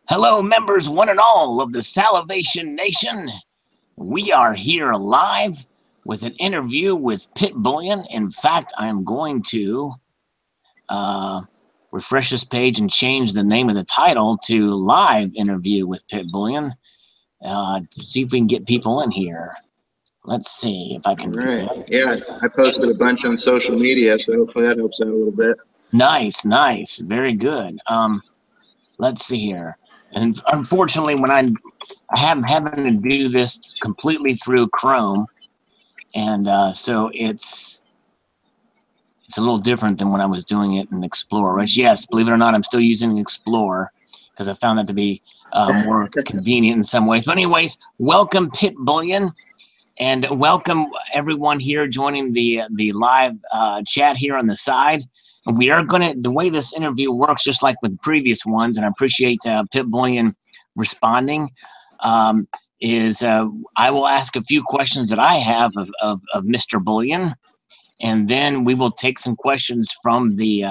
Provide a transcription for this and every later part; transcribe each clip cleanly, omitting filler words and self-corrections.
Hello, members, one and all of the Salivation Nation. We are here live with an interview with Pit Bullion. In fact, I am going to refresh this page and change the name of the title to Live Interview with Pit Bullion. To see if we can get people in here. Let's see if I can do that. Yeah, I posted a bunch on social media, so hopefully that helps out a little bit. Nice. Very good. Let's see here. And unfortunately, when I'm having to do this completely through Chrome, and so it's a little different than when I was doing it in Explorer. Right? Yes, believe it or not, I'm still using Explorer because I found that to be more convenient in some ways. But anyways, welcome Pit Bullion, and welcome everyone here joining the live chat here on the side. And we are going to, the way this interview works, just like with the previous ones, and I appreciate Pit Bullion responding, is I will ask a few questions that I have of Mr. Bullion, and then we will take some questions from the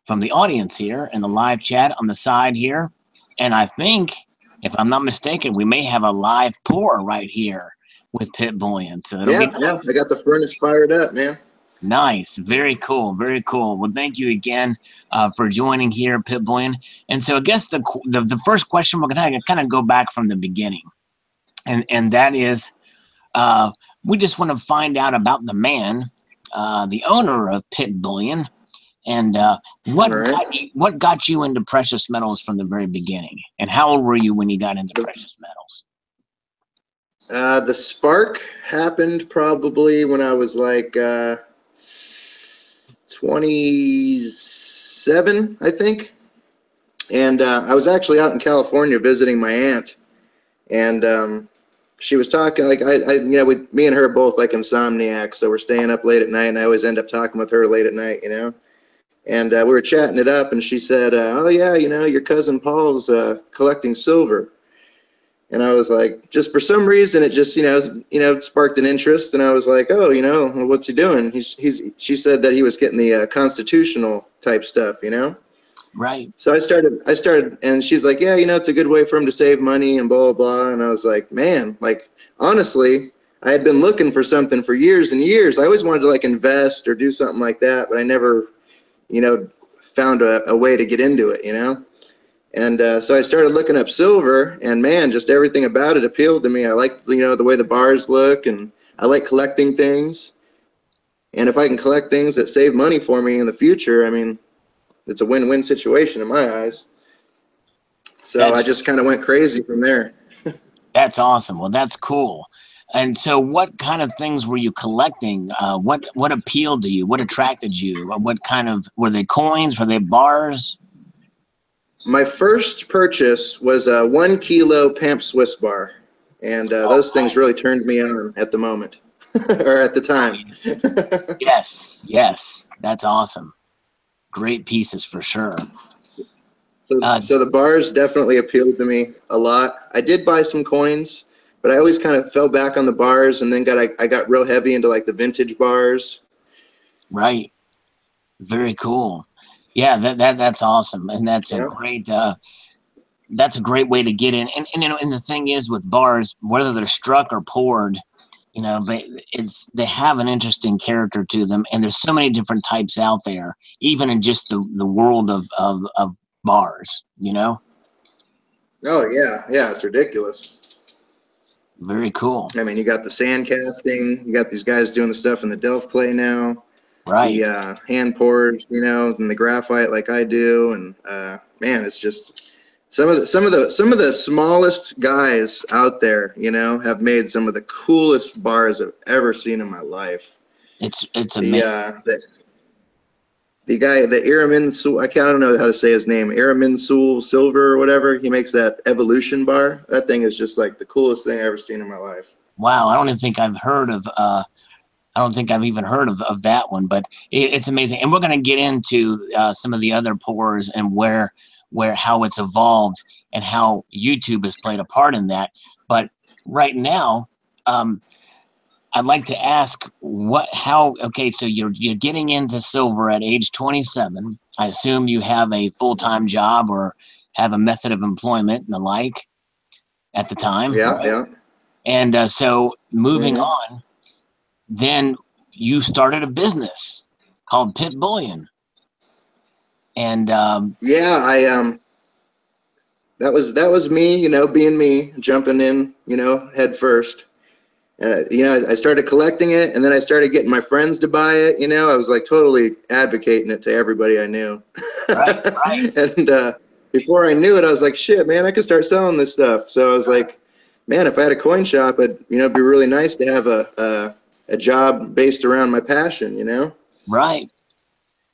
audience here in the live chat on the side here. And I think, if I'm not mistaken, we may have a live pour right here with Pit Bullion. So yeah, I got the furnace fired up, man. Nice. Very cool. Very cool. Well, thank you again for joining here, Pit Bullion. And so I guess the first question, we're going to kind of go back from the beginning. And that is, we just want to find out about the man, the owner of Pit Bullion, and what got you into precious metals from the very beginning? And how old were you when you got into precious metals? The spark happened probably when I was like 27, I think. And I was actually out in California visiting my aunt, and she was talking like me and her both like insomniacs, so we're staying up late at night, and I always end up talking with her late at night, you know. And we were chatting it up, and she said, "Oh yeah, you know, your cousin Paul's collecting silver." And I was like, just for some reason, it just, sparked an interest. And I was like, oh, what's he doing? She said that he was getting the constitutional type stuff, Right. So I started, and she's like, yeah, it's a good way for him to save money and blah, blah, blah. And I was like, man, like, honestly, I had been looking for something for years and years. I always wanted to like invest or do something like that, but I never, found a way to get into it, And so I started looking up silver, and man, just everything about it appealed to me. I like, the way the bars look, and I like collecting things. And if I can collect things that save money for me in the future, I mean, it's a win-win situation in my eyes. So I just kind of went crazy from there. That's awesome. Well, that's cool. And so what kind of things were you collecting? What appealed to you? What attracted you? What kind of, were they coins? Were they bars? My first purchase was a 1 kilo Pamp Swiss bar, and those things really turned me on at the moment, or at the time. Yes, that's awesome. Great pieces for sure. So the bars definitely appealed to me a lot. I did buy some coins, but I always kind of fell back on the bars, and then I got real heavy into like the vintage bars. Right. Very cool. Yeah, that's awesome, and that's a great way to get in. And the thing is with bars, whether they're struck or poured, but they have an interesting character to them, and there's so many different types out there, even in just the world of bars, Oh yeah, it's ridiculous. Very cool. I mean, you got the sand casting, you got these guys doing the stuff in the Delft clay now. Right. The hand pours, and the graphite like I do, and man, it's just some of the smallest guys out there, have made some of the coolest bars I've ever seen in my life. It's amazing. The guy, the Iramin, I don't know how to say his name, Iramin Silver or whatever. He makes that Evolution bar. That thing is just like the coolest thing I've ever seen in my life. Wow, I don't even think I've heard of. I don't think I've even heard of that one, but it's amazing. And we're going to get into some of the other pours and how it's evolved and how YouTube has played a part in that. But right now, I'd like to ask okay, so you're getting into silver at age 27. I assume you have a full-time job, or have a method of employment and the like at the time. Yeah, Right? yeah. And so moving Mhm. on, then you started a business called Pit Bullion. And Yeah, that was me, being me, jumping in, head first. I started collecting it, and then I started getting my friends to buy it. I was like totally advocating it to everybody I knew. right, right, And before I knew it, I was like, shit, man, I could start selling this stuff. So I was like, man, if I had a coin shop, it'd be really nice to have a job based around my passion. right.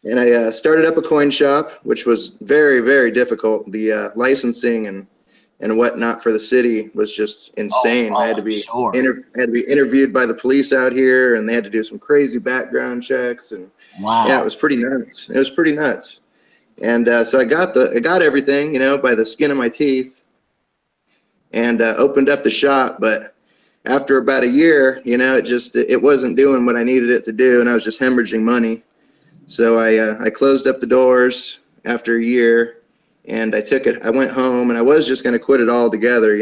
And I started up a coin shop, which was very, very difficult. The licensing and whatnot for the city was just insane. I had to Oh, be sure. interviewed by the police out here, and they had to do some crazy background checks. And yeah, it Wow. was pretty nuts. It was pretty nuts. And so I got everything, by the skin of my teeth, and opened up the shop. But after about a year, it wasn't doing what I needed it to do, and I was just hemorrhaging money. So I closed up the doors after a year, and I went home, and I was just going to quit it all together,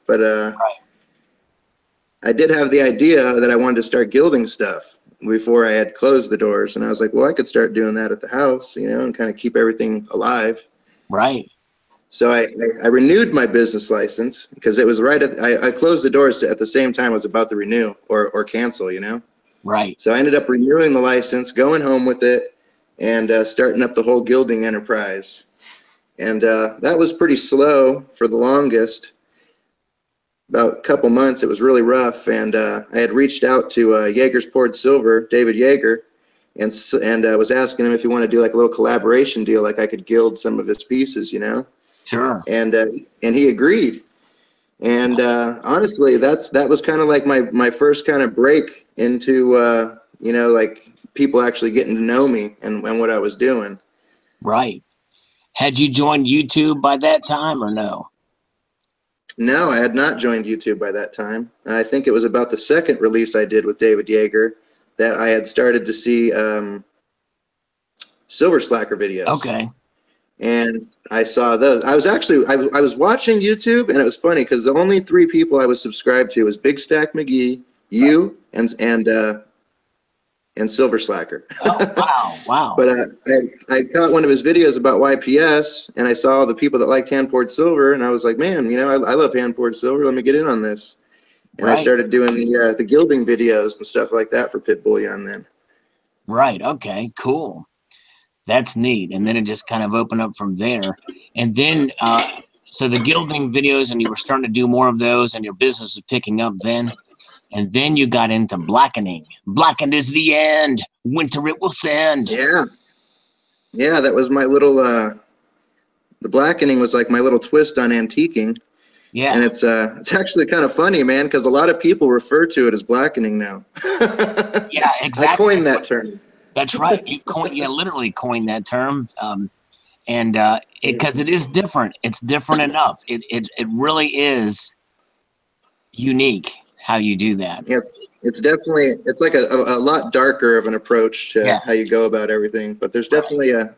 but Right. I did have the idea that I wanted to start gilding stuff before I had closed the doors. And I was like, well, I could start doing that at the house, and kind of keep everything alive. Right. So I renewed my business license because it was I closed the doors at the same time I was about to renew or cancel, Right. So I ended up renewing the license, going home with it, and starting up the whole gilding enterprise. And that was pretty slow for the longest. About a couple months, it was really rough. And I had reached out to Jaeger's Poured Silver, David Jaeger, and was asking him if he wanted to do like a little collaboration deal, like I could gild some of his pieces, Sure. And he agreed. And honestly, that was kind of like my first kind of break into like people actually getting to know me and what I was doing. Right. Had you joined YouTube by that time or no? No, I had not joined YouTube by that time. I think it was about the second release I did with David Yeager that I had started to see Silver Slacker videos. Okay. And I saw those. I was watching YouTube, and it was funny because the only three people I was subscribed to was Big Stack McGee, you, and Silver Slacker. Oh, wow. Wow. But I caught one of his videos about YPS, and I saw the people that liked hand poured silver, and I was like, man, I love hand poured silver. Let me get in on this. And I Right. started doing the gilding videos and stuff like that for Pit Bullion then. Right. Okay. Cool. That's neat. And then it just kind of opened up from there. And then, so the gilding videos, and you were starting to do more of those, and your business was picking up then. And then you got into blackening. Blackened is the end. Winter it will send. Yeah. Yeah, that was my little, the blackening was like my little twist on antiquing. Yeah. And it's actually kind of funny, man, because a lot of people refer to it as blackening now. Yeah, exactly. I coined that term. That's right. You literally coined that term. And because it is different. It's different enough. It really is unique how you do that. It's definitely, it's like a lot darker of an approach to how you go about everything, but there's definitely a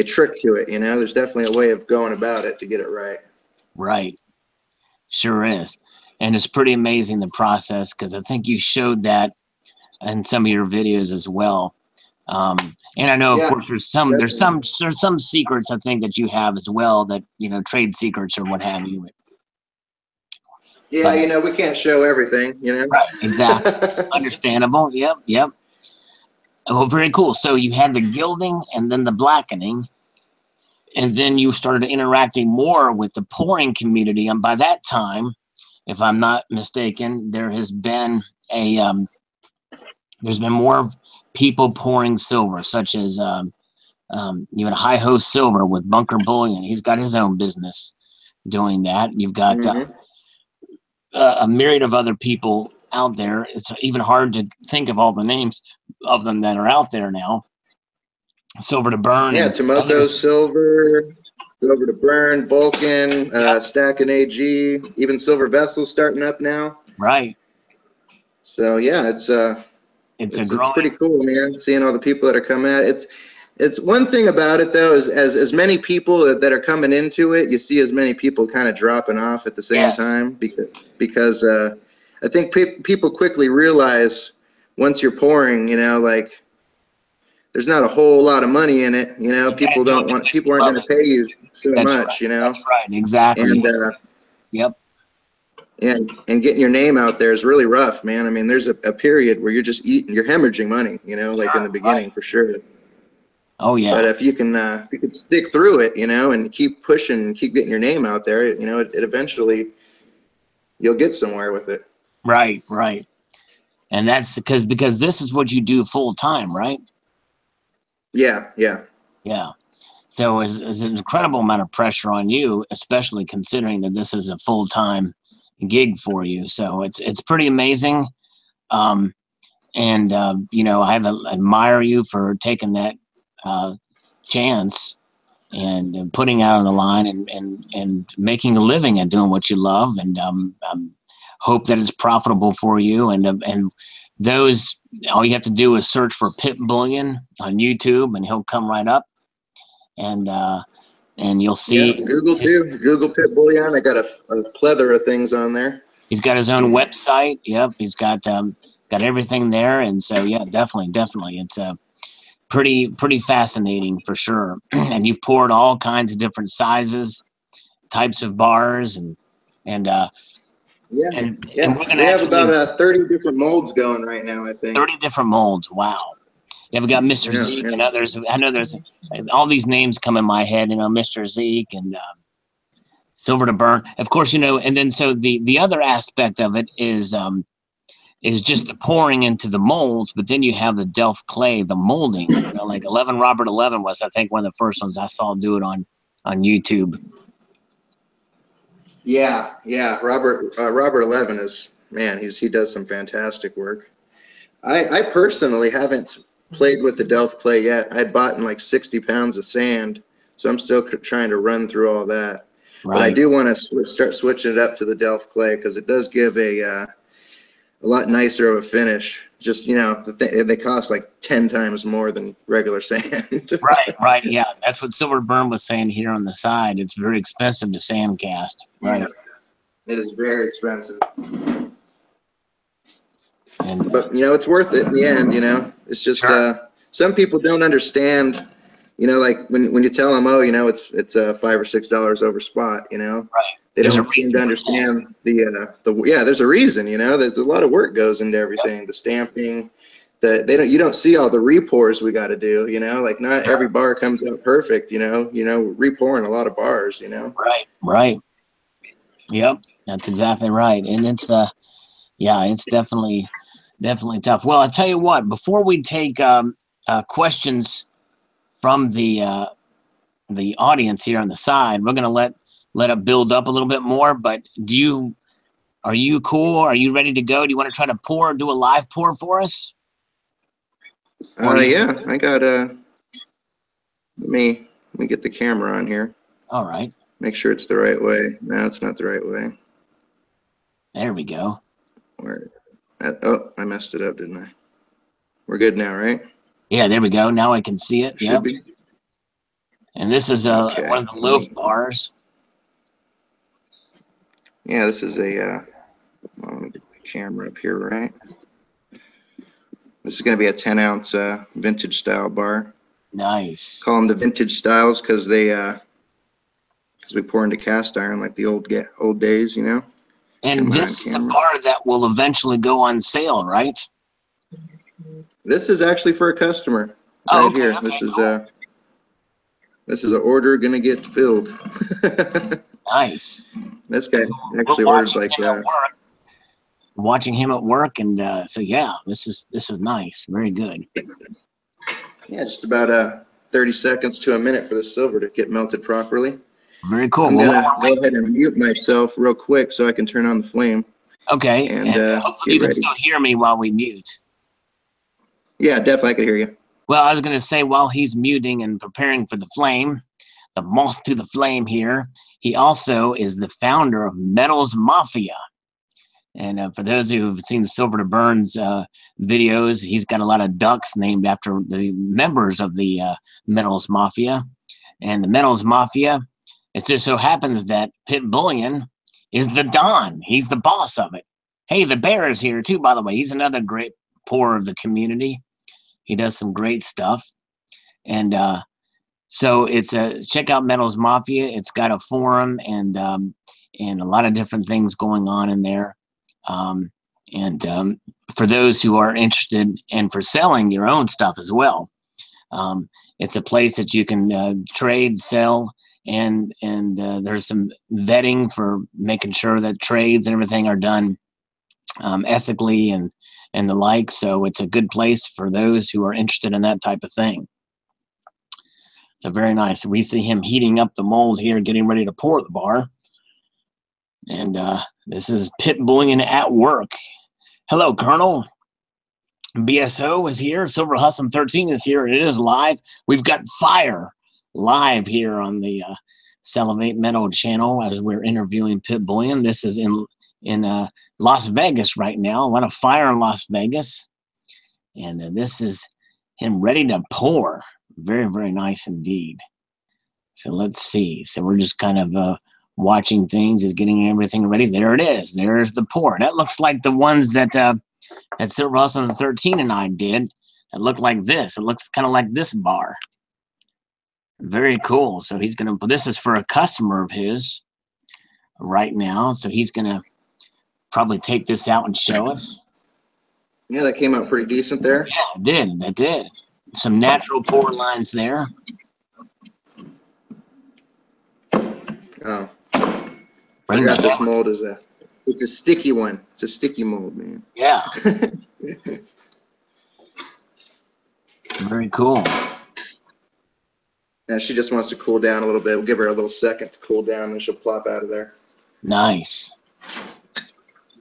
trick to it, there's definitely a way of going about it to get it right. Right. Sure is. And it's pretty amazing the process, because I think you showed that in some of your videos as well. And I know, of course, there's some secrets I think that you have as well, that, trade secrets or what have you. Yeah, we can't show everything, Right, exactly. Understandable. Yep. Oh, very cool. So you had the gilding and then the blackening, and then you started interacting more with the pouring community. And by that time, if I'm not mistaken, there has been there's been more people pouring silver, such as you had High Ho Silver with Bunker Bullion. He's got his own business doing that. You've got a myriad of other people out there. It's even hard to think of all the names of them that are out there now. Silver to Burn. Yeah, Tomoko Silver, Silver to Burn, Vulcan, Stack and AG, even Silver Vessels starting up now. Right. So yeah, it's pretty cool, man. Seeing all the people that are coming at it. It's one thing about it though, is as many people that are coming into it, you see as many people kind of dropping off at the same time, because I think people quickly realize once you're pouring, like there's not a whole lot of money in it. People aren't going to pay you so much. Right. That's right. Exactly. And yep. And getting your name out there is really rough, man. I mean, there's a period where you're just you're hemorrhaging money, like in the beginning for sure. Oh yeah. But if you can stick through it, and keep pushing, and keep getting your name out there, it eventually you'll get somewhere with it. Right. And that's because this is what you do full time, right? Yeah. So it's an incredible amount of pressure on you, especially considering that this is a full-time gig for you. So it's pretty amazing. I admire you for taking that chance and putting out on the line and making a living and doing what you love. And hope that it's profitable for you. And those, all you have to do is search for Pit Bullion on YouTube, and he'll come right up. And you'll see. Yeah, Google too. Google Pit Bullion. I got a plethora of things on there. He's got his own website. Yep, he's got everything there. And so yeah, definitely, it's pretty fascinating for sure. And you've poured all kinds of different sizes, types of bars, and we have about 30 different molds going right now, I think. 30 different molds. Wow. Yeah, we got Mr. Zeke and others. I know there's all these names come in my head, Mr. Zeke and Silver to Burn. Of course, and then so the other aspect of it is just the pouring into the molds, but then you have the Delft clay, the molding. Like Robert 11 was, I think, one of the first ones I saw do it on YouTube. Yeah. Robert 11 is, man, he does some fantastic work. I personally haven't played with the Delft clay yet. I had bought in like 60 pounds of sand, so I'm still trying to run through all that. Right. But I do want to start switching it up to the Delft clay because it does give a lot nicer of a finish. Just they cost like 10 times more than regular sand. Right. Yeah, that's what Silver Burn was saying here on the side. It's very expensive to sand cast. Right. Yeah, it is very expensive. And, but it's worth it in the end. It's just some people don't understand, like when you tell them, it's $5 or $6 over spot, right. They don't seem to understand there's a reason, there's a lot of work goes into everything. Yep. The stamping, you don't see all the repours we got to do, like not every bar comes out perfect, repouring a lot of bars, Right. Yep, that's exactly right. And it's it's definitely tough. Well, I'll tell you what, before we take questions from the audience here on the side, we're going to let it build up a little bit more. But are you cool? Are you ready to go? Do you want to try to do a live pour for us? Yeah, I got let me get the camera on here. All right. Make sure it's the right way. No, it's not the right way. There we go. I messed it up, didn't I? We're good now, right? Yeah, there we go. Now I can see it. Yep. Be. And this is one of the loaf bars. Yeah, this is a camera up here, right? This is going to be a 10-ounce vintage style bar. Nice. Call them the vintage styles because we pour into cast iron like the old days, And this is a bar that will eventually go on sale, right? This is actually for a customer here. Okay, this is an order going to get filled. Nice. This guy actually ordered like watching him at work, and so yeah, this is nice. Very good. Yeah, just about 30 seconds to a minute for the silver to get melted properly. Very cool. I'm gonna go ahead and mute myself real quick so I can turn on the flame. Okay. And hopefully you can still hear me while we mute. Yeah, definitely I can hear you. Well, I was going to say, while he's muting and preparing for the flame, the moth to the flame here, he also is the founder of Metals Mafia. And for those who've seen the Silver to Burns videos, he's got a lot of ducks named after the members of the Metals Mafia. And the Metals Mafia, it just so happens that Pit Bullion is the Don. He's the boss of it. Hey, the Bear is here too, by the way. He's another great pour of the community. He does some great stuff. And so it's check out Metals Mafia. It's got a forum and a lot of different things going on in there. For those who are interested and for selling your own stuff as well, it's a place that you can trade, sell, and there's some vetting for making sure that trades and everything are done ethically and the like. So it's a good place for those who are interested in that type of thing. So very nice. We see him heating up the mold here, getting ready to pour the bar. And this is Pit Bullion at work. Hello, Colonel. BSO is here. Silver Hustle 13 is here. It is live. We've got fire live here on the Salivate Metal channel as we're interviewing Pit Bullion. This is in Las Vegas right now. A lot of fire in Las Vegas. And this is him ready to pour. Very, very nice indeed. So let's see. So we're just kind of watching things, is getting everything ready. There it is. There's the pour. That looks like the ones that Silver Hustle 13 and I did. It looked like this. It looks kind of like this bar. Very cool. So he's going to, this is for a customer of his right now. So he's going to probably take this out and show us. Yeah, that came out pretty decent there. Yeah, it did. It did. Some natural pour lines there. Oh. I forgot this mold is it's a sticky one. It's a sticky mold, man. Yeah. Very cool. Yeah, she just wants to cool down a little bit. We'll give her a little second to cool down and she'll plop out of there. Nice.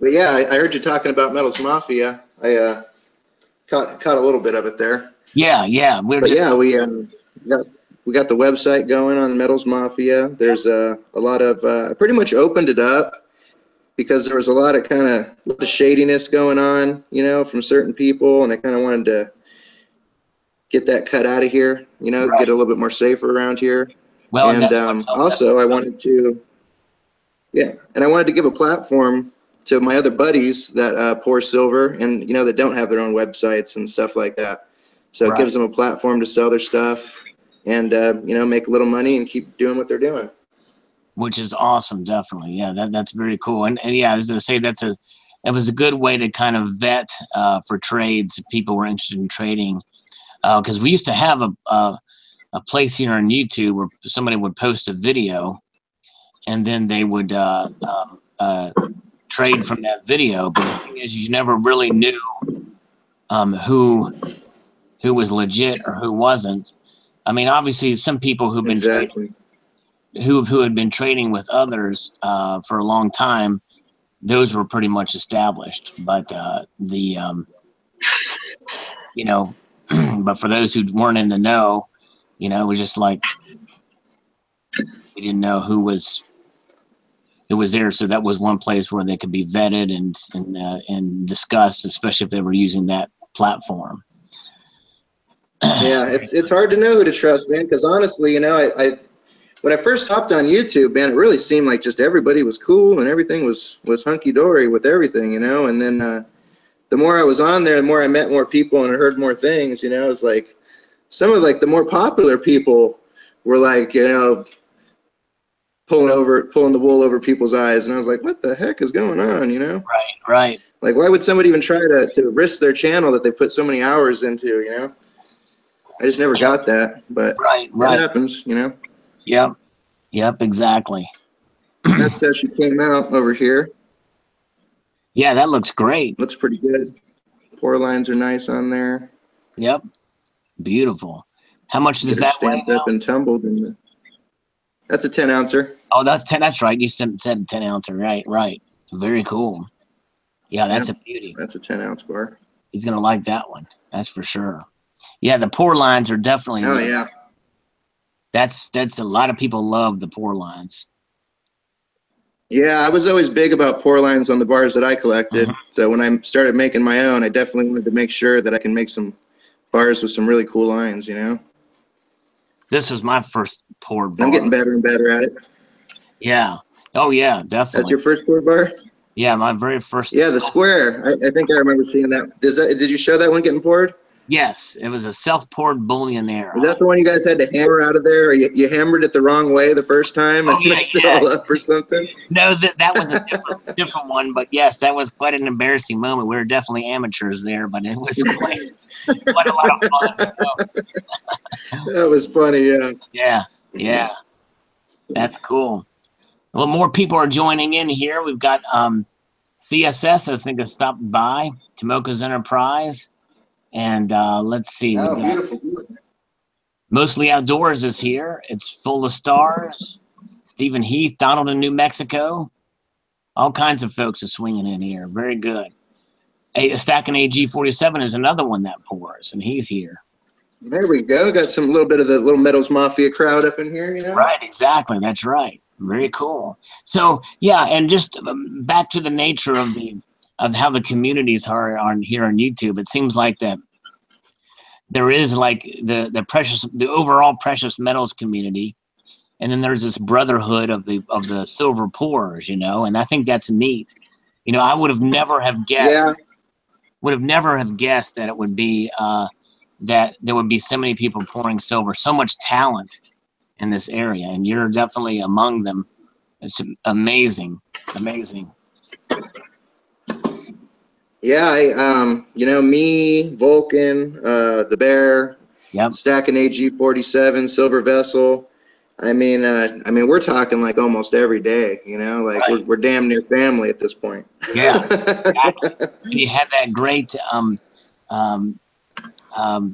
But yeah, I heard you talking about Metals Mafia. I caught a little bit of it there. Yeah. We got the website going on Metals Mafia. There's a lot of I pretty much opened it up because there was a lot of shadiness going on, you know, from certain people, and I kind of wanted to get that cut out of here, you know, right. Get a little bit more safer around here. Well, and also I wanted to give a platform to my other buddies that pour silver and, you know, that don't have their own websites and stuff like that. So it gives them a platform to sell their stuff and, you know, make a little money and keep doing what they're doing. Which is awesome, definitely. Yeah, that's very cool. And yeah, I was going to say that was a good way to kind of vet for trades if people were interested in trading. Because we used to have a place here on YouTube where somebody would post a video and then they would trade from that video. But the thing is, you never really knew who was legit or who wasn't. I mean, obviously, some people who've been trading, who had been trading with others for a long time, those were pretty much established. But you know, but for those who weren't in the know, you know, it was just like we didn't know who was there. So that was one place where they could be vetted and discussed, especially if they were using that platform. Yeah, it's hard to know who to trust, man, because honestly, you know, I when I first hopped on YouTube, man, it really seemed like just everybody was cool and everything was hunky-dory with everything, you know, and then the more I was on there, the more I met more people and I heard more things, you know. It's like some of like the more popular people were like, you know, pulling the wool over people's eyes, and I was like, what the heck is going on, you know? Right. Like, why would somebody even try to risk their channel that they put so many hours into, you know? I just never got that, but it happens, you know? Yep, exactly. That's how she came out over here. Yeah, that looks great. Looks pretty good. Pour lines are nice on there. Yep, beautiful. How much does that weigh stamped up and tumbled in the... That's a 10-ouncer. Oh, that's 10. That's right. You said 10-ouncer. Right. Very cool. Yeah, that's a beauty. That's a 10-ounce bar. He's gonna like that one. That's for sure. Yeah, the pour lines are definitely. Oh yeah. That's a lot of people love the pour lines. Yeah, I was always big about pour lines on the bars that I collected. Mhm. So when I started making my own, I definitely wanted to make sure that I can make some bars with some really cool lines, you know? This was my first poured And I'm getting bar. better and better at it. Yeah. Oh yeah, That's definitely. your first pour bar? Yeah, my very Yeah, first. the square. I think I remember seeing that. Did you show that one getting poured? Yes, it was a self-poured Bullion Is era. that the one you guys had to hammer out of there, or you hammered it the wrong way the first time and Oh yeah, messed it yeah. all up or something? No, that was a different one, but yes, that was quite an embarrassing moment. We were definitely amateurs there, but it was quite a lot of fun. That was funny, yeah. Yeah, yeah, that's cool. Well, more people are joining in here. We've got CSS, I think, has stopped by Tomoko's Enterprise, and let's see, we Oh, got beautiful. Mostly Outdoors is here. It's full of stars. Stephen Heath, Donald in New Mexico. All kinds of folks are swinging in here. Very good. A Stacking AG47 is another one that pours, and he's here. There we go. Got some little bit of the Little Metals Mafia crowd up in here, you know? Right, exactly. That's right. Very cool. So yeah, and just back to the nature of how the communities are here on YouTube. It seems like that there is like the overall precious metals community, and then there's this brotherhood of the silver pourers, you know, and I think that's neat. You know, I Yeah. would have never have guessed that it would be that there would be so many people pouring silver, so much talent in this area, and you're definitely among them. It's amazing, amazing. Yeah, you know, me, Vulcan, the Bear, Yep. Stacking AG47, Silver Vessel. I mean, we're talking like almost every day, you know, like Right. we're damn near family at this point. Yeah. Exactly. And you had that great um,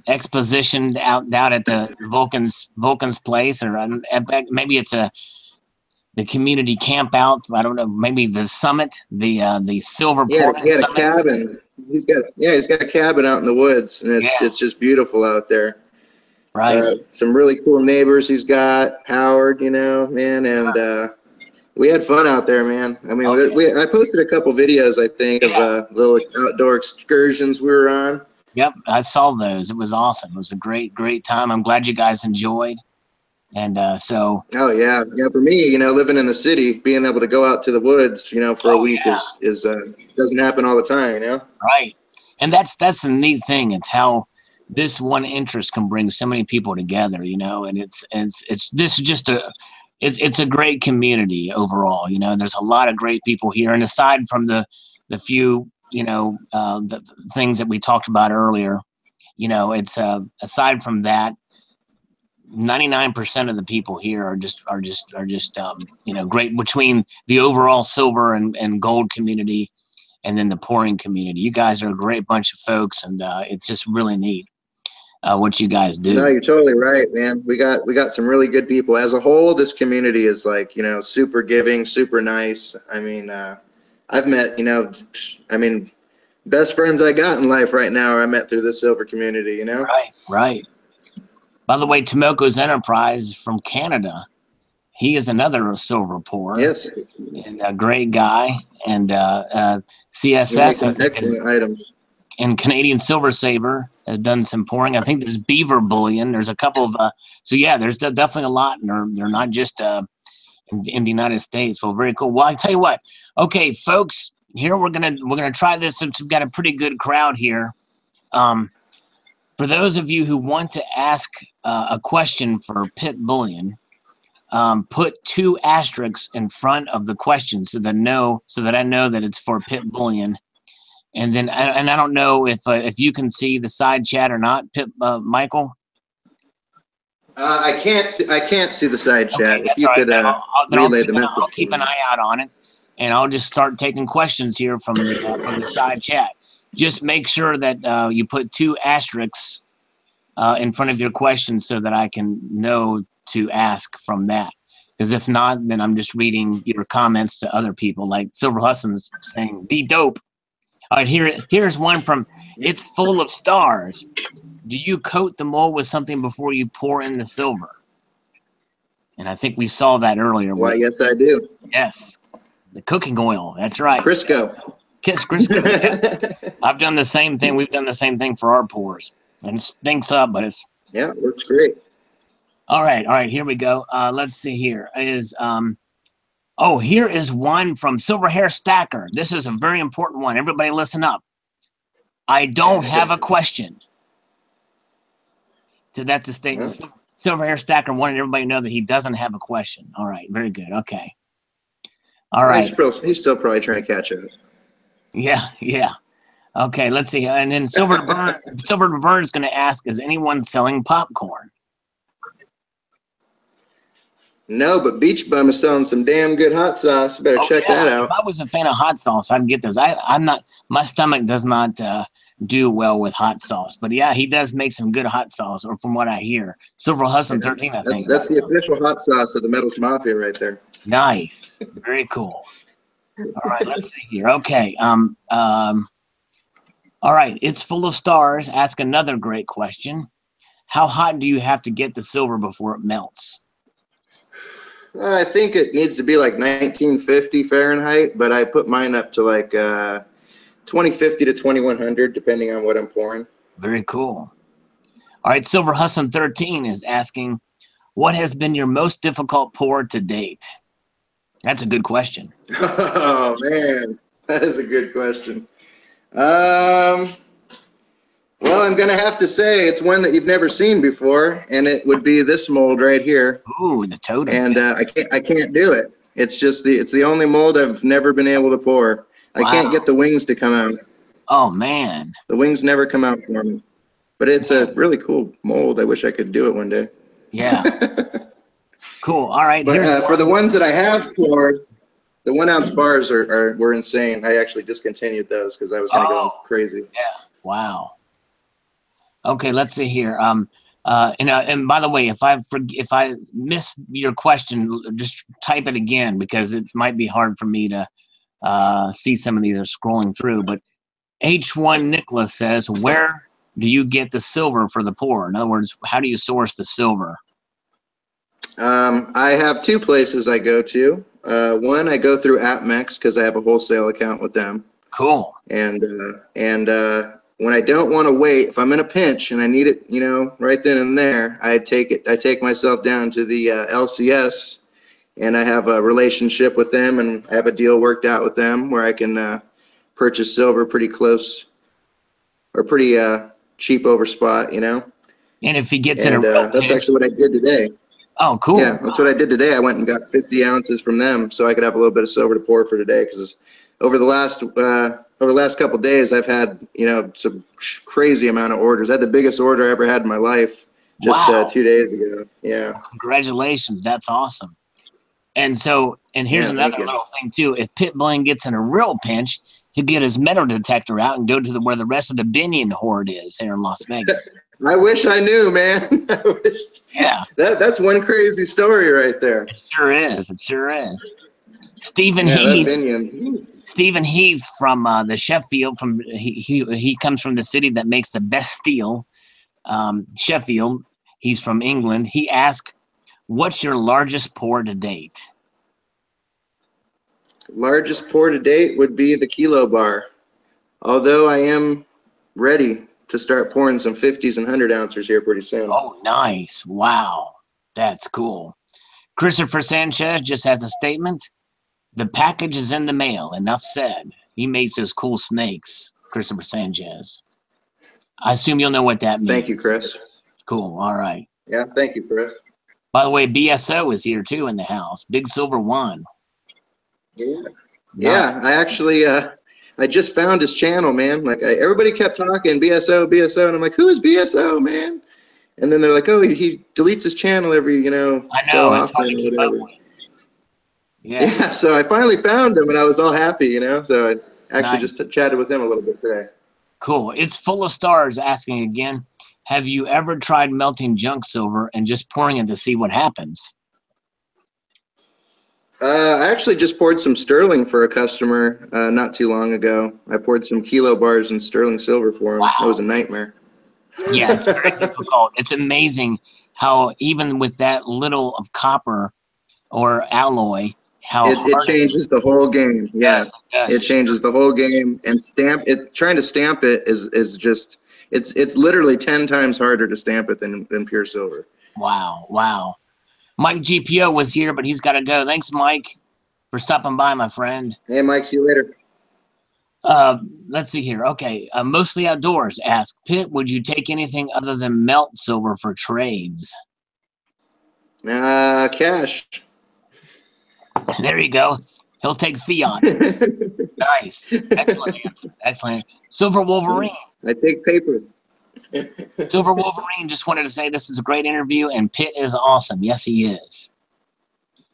exposition out at the Vulcan's place, or maybe it's the community camp out. I don't know. Maybe the summit, the silver pouring He had a summit. cabin. He's got a cabin out in the woods, and Yeah. it's just beautiful out there. Right. Some really cool neighbors he's got. Howard, you know, man, and we had fun out there, man. I mean, Okay. I posted a couple videos, I think, of Yeah. little outdoor excursions we were on. Yep. I saw those. It was awesome. It was a great time. I'm glad you guys enjoyed. And so. Oh yeah, yeah. For me, you know, living in the city, being able to go out to the woods, you know, for a Oh week yeah. is doesn't happen all the time, you know. Right. And that's the neat thing. It's how this one interest can bring so many people together, you know, and it's this is just it's a great community overall, you know. There's a lot of great people here, and aside from the few, you know, the things that we talked about earlier, you know, it's aside from that, 99% of the people here are just you know, great between the overall silver and gold community and then the pouring community. You guys are a great bunch of folks, and it's just really neat what you guys No, do. you're totally right, man. We got some really good people as a whole. This community is like, you know, super giving, super nice. I mean, I've met, you know, I mean, best friends I got in life right now are I met through the silver community, you know. Right, right. By the way, Tomoko's Enterprise from Canada. He is another silver pourer Yes, and a great guy. And they make CSS, I some think, is excellent items. and Canadian Silver Saver has done some pouring. I think there's Beaver Bullion. There's a couple of so yeah, there's definitely a lot, and they're not just in the United States. Well, very cool. Well, I tell you what. Okay, folks, here we're gonna try this since we've got a pretty good crowd here. Um, for those of you who want to ask a question for Pit Bullion, put 2 asterisks in front of the question so that I know that it's for Pit Bullion. And then and I don't know if you can see the side chat or not, Pit Michael. I can't see the side Okay, chat. If that's you all right. could Then relay the message I'll for keep an me. eye out on it, and I'll just start taking questions here from the side chat. Just make sure that you put 2 asterisks in front of your question so that I can know to ask from that. Because if not, then I'm just reading your comments to other people, like Silver Husson's saying, "Be dope." All right, here's one from It's Full of Stars. Do you coat the mold with something before you pour in the silver? And I think we saw that earlier. Why, yes, I do. Yes, The cooking oil. That's right. Crisco. Kiss Crisco. Yeah. I've done the same thing. We've done the same thing for our pours. And it stinks up, but it's... Yeah, it works great. All right, here we go. Let's see here. Here is one from Silver Hair Stacker. This is a very important one. Everybody listen up. I don't have a question. So that's a statement. Yeah. Silver Hair Stacker wanted everybody to know that he doesn't have a question. All right, very good. Okay. All right. He's still probably trying to catch up. Yeah. Okay, let's see. And then Silver to Burn is going to ask, is anyone selling popcorn? No, but Beach Bum is selling some damn good hot sauce. You better check that out. If I was a fan of hot sauce, I'd get those. I'm not. My stomach does not do well with hot sauce, but yeah, he does make some good hot sauce. Or from what I hear, Silver Hustle 13, I think that's the official hot sauce of the Metals Mafia right there. Nice, very cool. All right, let's see here. Okay, all right, It's Full of Stars. Ask another great question. How hot do you have to get the silver before it melts? I think it needs to be like 1950 Fahrenheit, but I put mine up to like 2050 to 2100, depending on what I'm pouring. Very cool. All right, Silver Hustle 13 is asking, what has been your most difficult pour to date? That's a good question. Oh, man, that is a good question. Well, I'm going to have to say it's one that you've never seen before, and it would be this mold right here. Ooh, the totem. And I can't do it. It's just it's the only mold I've never been able to pour. I can't get the wings to come out. Oh, man. The wings never come out for me. But it's a really cool mold. I wish I could do it one day. Yeah. Cool. All right. But for the ones that I have poured, the 1 ounce bars were insane. I actually discontinued those because I was going to go crazy. Yeah. Wow. Okay, let's see here. And by the way, if I miss your question, just type it again because it might be hard for me to see some of these are scrolling through. But H1 Nicholas says, where do you get the silver for the pour? In other words, how do you source the silver? I have 2 places I go to. One, I go through AppMex because I have a wholesale account with them. Cool. And when I don't want to wait, if I'm in a pinch and I need it, right then and there, I take myself down to the LCS, and I have a relationship with them, and I have a deal worked out with them where I can purchase silver pretty close or pretty cheap over spot, And if he gets in a real that's actually what I did today. Oh, cool. Yeah, that's what I did today. I went and got 50 ounces from them so I could have a little bit of silver to pour for today because over the last couple of days, I've had, some crazy amount of orders. I had the biggest order I ever had in my life just 2 days ago. Yeah. Congratulations. That's awesome. And here's another little thing, too. If Pitbull gets in a real pinch, he'll get his metal detector out and go to where the rest of the Bullion horde is here in Las Vegas. I wish I knew, man. Yeah. That's one crazy story right there. It sure is. Stephen Heath from the Sheffield. He comes from the city that makes the best steel, Sheffield. He's from England. He asked, "What's your largest pour to date?" Largest pour to date would be the kilo bar. Although I am ready to start pouring some 50s and 100 ounces here pretty soon. Oh, nice! Wow, that's cool. Christopher Sanchez just has a statement. The package is in the mail. Enough said. He makes those cool snakes, Christopher Sanchez. I assume you'll know what that means. Thank you, Chris. Cool. All right. Yeah, thank you, Chris. By the way, BSO is here too in the house. Big Silver One. Yeah. Nice. Yeah, I actually I just found his channel, man. Like everybody kept talking BSO, and I'm like, who is BSO, man? And then they're like, oh, he deletes his channel every, I know, so often or whatever. Yeah, so I finally found him, and I was all happy, So I actually just chatted with him a little bit today. Cool. It's Full of Stars asking again, have you ever tried melting junk silver and just pouring it to see what happens? I actually just poured some sterling for a customer not too long ago. I poured some kilo bars and sterling silver for him. Wow. It was a nightmare. Yeah, it's very difficult. It's amazing how even with that little of copper or alloy, how it hard changes the whole game. Yeah, does. it changes the whole game. And stamp it. Trying to stamp it is just it's literally 10 times harder to stamp it than pure silver. Wow, wow. Mike GPO was here, but he's got to go. Thanks, Mike, for stopping by, my friend. Hey, Mike, see you later. Let's see here. Okay, mostly outdoors. Ask Pitt, would you take anything other than melt silver for trades? Cash. There you go. He'll take fiat. Nice. Excellent answer. Excellent. Silver Wolverine. I take paper. Silver Wolverine just wanted to say this is a great interview, and Pitt is awesome. Yes, he is.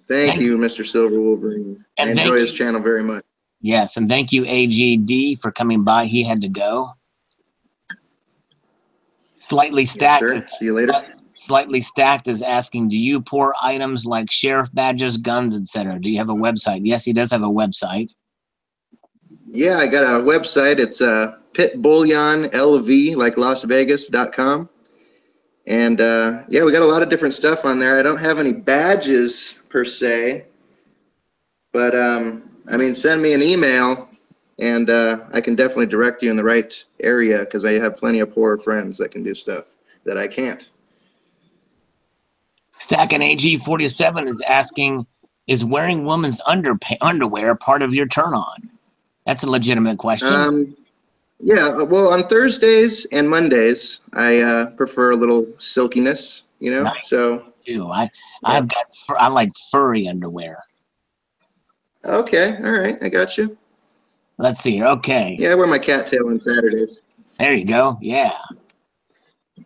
Thank you, Mr. Silver Wolverine. I enjoy his channel very much. Yes, and thank you, AGD, for coming by. He had to go. Slightly Stacked. Yes, sir. See you later. Slightly Stacked is asking, do you pour items like sheriff badges, guns, etc.? Do you have a website? Yes, he does have a website. Yeah, I got a website. It's Pit Bullion LV, like LasVegas.com. And yeah, we got a lot of different stuff on there. I don't have any badges per se, but I mean, send me an email and I can definitely direct you in the right area because I have plenty of poor friends that can do stuff that I can't. Stacking AG47 is asking, is wearing women's underwear part of your turn on? That's a legitimate question. Yeah, well, on Thursdays and Mondays, I prefer a little silkiness, you know. Nice. So too. I like furry underwear. Okay, all right, I got you. Let's see here. Okay. Yeah, I wear my cattail on Saturdays. There you go. Yeah.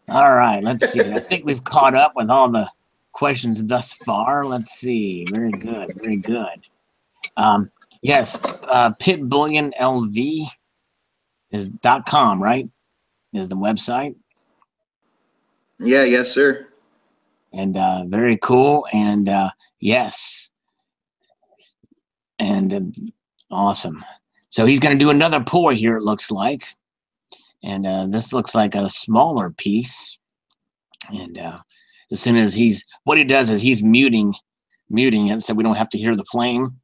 All right. Let's see. I think we've caught up with all the questions thus far. Let's see. Very good. Very good. Yes. Pit Bullion LV is .com, right? Is the website. Yeah. Yes, sir. And very cool. And yes. And awesome. So he's going to do another pour here, it looks like. And this looks like a smaller piece. And as soon as what he does is he's muting it so we don't have to hear the flame.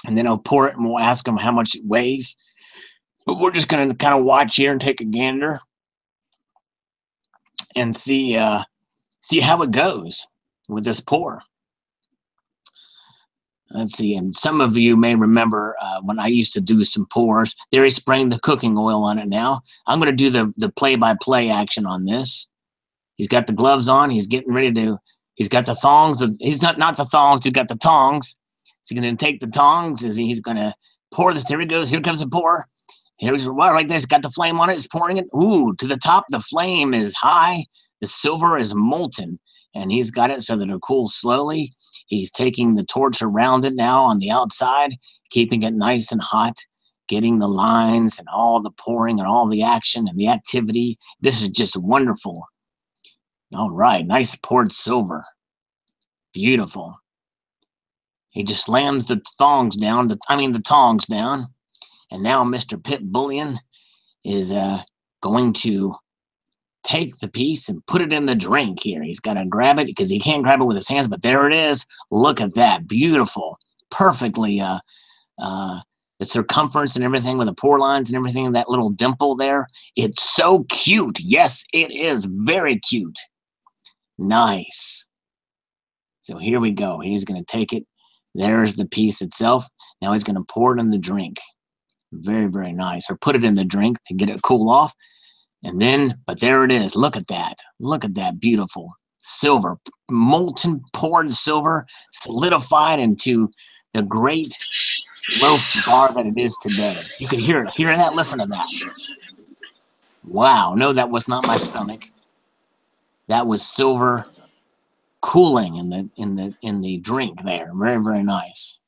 And then he'll pour it and we'll ask him how much it weighs. But we're just going to kind of watch here and take a gander and see how it goes with this pour. Let's see, and some of you may remember when I used to do some pours. There he's spraying the cooking oil on it now. I'm going to do the play-by-play action on this. He's got the gloves on. He's getting ready to. He's got the thongs. He's not the thongs. He's got the tongs. So he's going to take the tongs. He's going to pour this. Here he goes. Here comes the pour. Here's right there. He's got the flame on it. He's pouring it. Ooh, to the top. The flame is high. The silver is molten, and he's got it so that it'll cool slowly. He's taking the torch around it now on the outside, keeping it nice and hot, getting the lines and all the pouring and all the action and the activity. This is just wonderful. All right, nice poured silver. Beautiful. He just slams the tongs down, the tongs down. And now Mr. Pit Bullion is going to take the piece and put it in the drink here. He's got to grab it because he can't grab it with his hands, but there it is. Look at that. Beautiful. Perfectly the circumference and everything with the pour lines and everything, that little dimple there. It's so cute. Yes, it is very cute. Nice. So here we go. He's going to take it. There's the piece itself. Now he's going to pour it in the drink. Very, very nice. Or put it in the drink to get it cool off. And then, but there it is. Look at that. Look at that beautiful silver, molten poured silver, solidified into the great loaf bar that it is today. You can hear it. Hear that? Listen to that. Wow. No, that was not my stomach. That was silver cooling in the drink there. Very, very nice.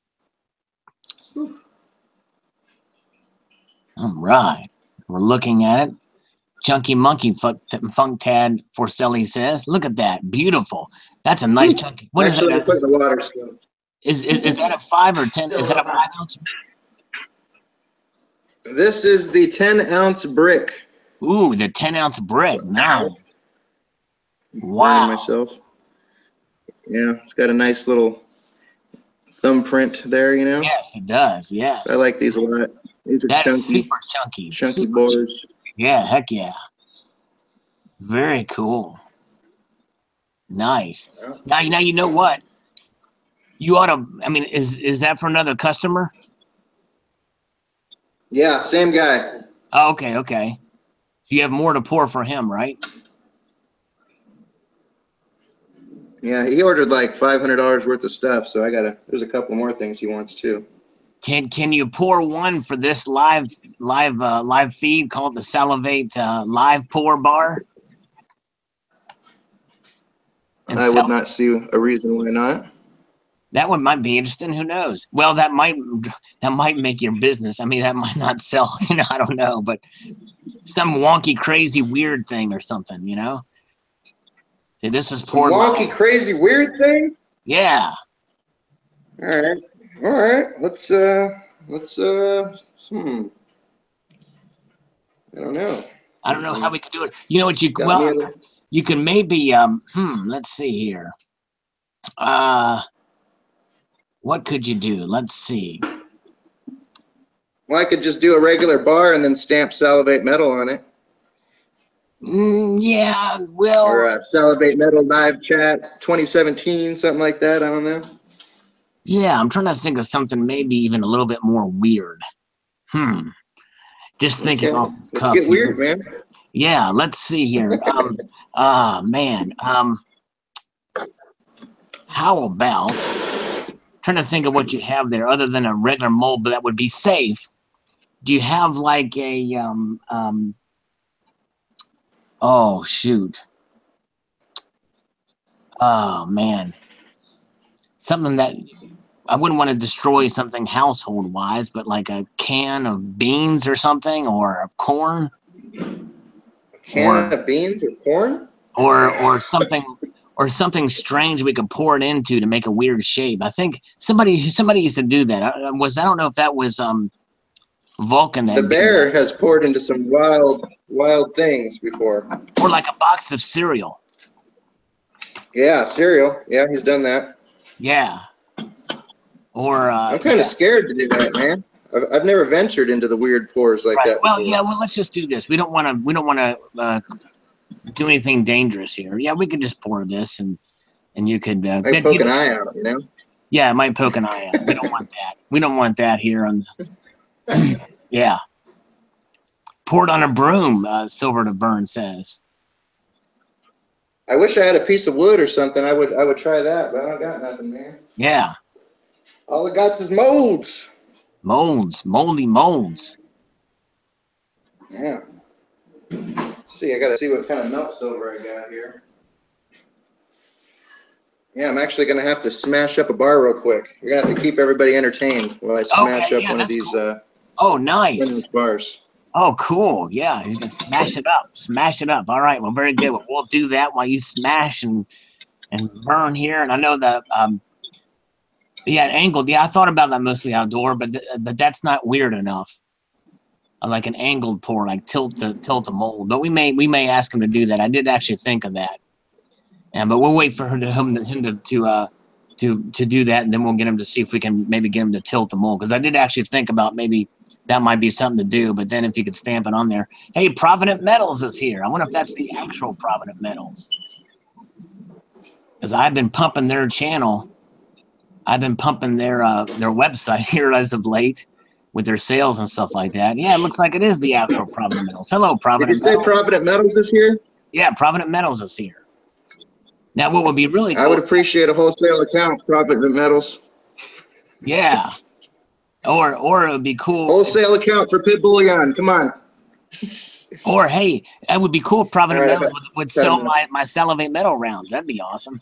All right. We're looking at it. Chunky Monkey Funktad Forcelli says, look at that. Beautiful. That's a nice chunky. What Actually, is that? put in the water still. Is that a 5 or 10? Is that a 5 ounce? This is the 10-ounce brick. Ooh, the 10-ounce brick. Now. Wow. Wow. Myself. Yeah, it's got a nice little thumbprint there, you know? Yes, it does. Yes. I like these a lot. These are That is chunky, super chunky. chunky Super boards. Yeah, heck yeah. Very cool. Nice. Now you know what? You ought to, I mean, is that for another customer? Yeah, same guy. Oh, okay, okay. So you have more to pour for him, right? Yeah, he ordered like $500 worth of stuff, so there's a couple more things he wants too. Can you pour one for this live feed called the Salivate live pour bar? And I would not see a reason why not. That one might be interesting. Who knows? Well, that might make your business. I mean, that might not sell. You know, I don't know, but some wonky, crazy, weird thing or something. You know. See, this is Some wonky, crazy, weird thing. Yeah. All right. All right. Let's. I don't know. I don't know how we could do it. You know what you you can maybe let's see here. What could you do? Let's see. Well, I could just do a regular bar and then stamp Salivate Metal on it. Yeah, well. Or Salivate Metal live chat 2017, something like that. I don't know. Yeah, I'm trying to think of something maybe even a little bit more weird. Just thinking off the cuff. Let's get weird, man. Yeah, let's see here. Man. How about trying to think of what you have there other than a regular mold, but that would be safe. Do you have like a oh shoot. Oh man. Something that I wouldn't want to destroy something household wise, but like a can of beans or something, or of corn. A can of beans or corn? Or something strange we could pour it into to make a weird shape. I think somebody used to do that. I don't know if that was Vulcan. The bear has poured into some wild things before. Or like a box of cereal. Yeah, cereal. Yeah, he's done that. Yeah. Or I'm kind of scared to do that, man. I've never ventured into the weird pours like that. Well, yeah. Well, let's just do this. We don't want to do anything dangerous here. Yeah, we could just pour this, and you could poke an eye out, you know. Yeah, it might poke an eye out. We don't want that. We don't want that here on. Yeah. Poured on a broom. Silver to Burn says. I wish I had a piece of wood or something. I would try that, but I don't got nothing, man. Yeah. All I got is molds. Moldy molds. Yeah. Let's see, I gotta see what kind of melt silver I got here. Yeah, I'm actually gonna have to smash up a bar real quick. You're gonna have to keep everybody entertained while I smash up one of these oh, nice. Bars. Oh, cool. Yeah, he's gonna smash it up. Smash it up. All right. Well, very good. Well, we'll do that while you smash and burn here. And I know that angled. Yeah, I thought about that mostly outdoor, but that's not weird enough. Like an angled pour, like tilt the mold. But we may ask him to do that. I did actually think of that. But we'll wait for him to do that, and then we'll get him to see if we can maybe get him to tilt the mold. Because I did actually think about maybe that might be something to do. But then if you could stamp it on there, hey, Provident Metals is here. I wonder if that's the actual Provident Metals. Because I've been pumping their channel. I've been pumping their website here as of late with their sales and stuff like that. Yeah, it looks like it is the actual Provident Metals. Hello, Provident Metals. Did you say Provident Metals is here? Yeah, Provident Metals is here. Now, what would be really cool, I would appreciate a wholesale account, Provident Metals. Yeah. Or it would be cool. Wholesale account for Pit Bullion. Come on. Or, hey, it would be cool if Provident Metals would sell my Salivate Metal rounds. That'd be awesome.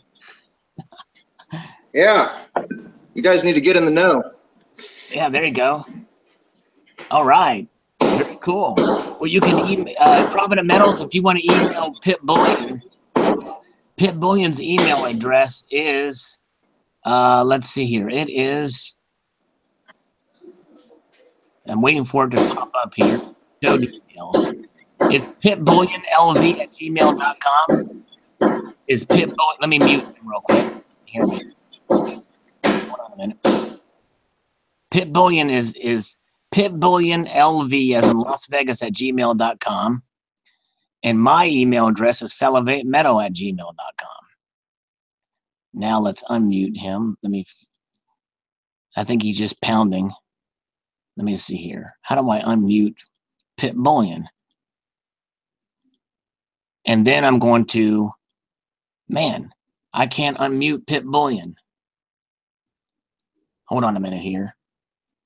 Yeah. You guys need to get in the know. Yeah, there you go. All right. Very cool. Well, you can email Provident Metals if you want to email Pit Bullion. Pit Bullion's email address is, let's see here. It is, I'm waiting for it to pop up here. Show details. It's pitbullionlv@gmail.com. Is Pit Bullion, let me mute him real quick. Hear me. Hold on a minute. Pit Bullion is Pit Bullion LV as in Las Vegas at gmail.com. And my email address is salivatemetal@gmail.com. Now let's unmute him. I think he's just pounding. Let me see here. How do I unmute Pit Bullion? And then I'm going to, man, I can't unmute Pit Bullion. Hold on a minute here.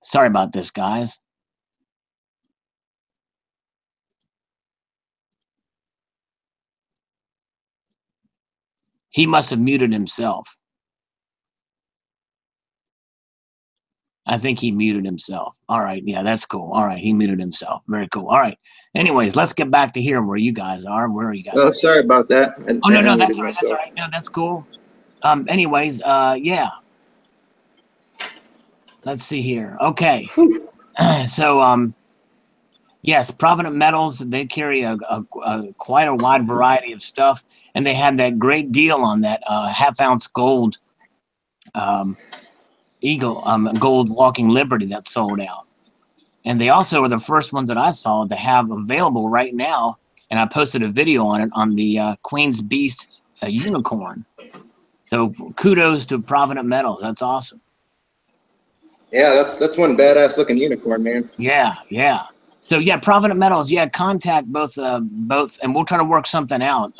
Sorry about this, guys. He must have muted himself. I think he muted himself. All right. Yeah, that's cool. All right. He muted himself. Very cool. All right. Anyways, let's get back to here where you guys are. Where are you guys? Oh, sorry about that. Oh, no, that's all right. That's all right. No, that's cool. Anyways, yeah. Let's see here. Okay. So, yes, Provident Metals, they carry quite a wide variety of stuff. And they had that great deal on that half-ounce gold gold Walking Liberty that sold out. And they also were the first ones that I saw to have available right now. And I posted a video on it on the Queen's Beast unicorn. So kudos to Provident Metals. That's awesome. Yeah, that's one badass looking unicorn, man. Yeah, yeah. So yeah, Provident Metals. Yeah, contact both, and we'll try to work something out.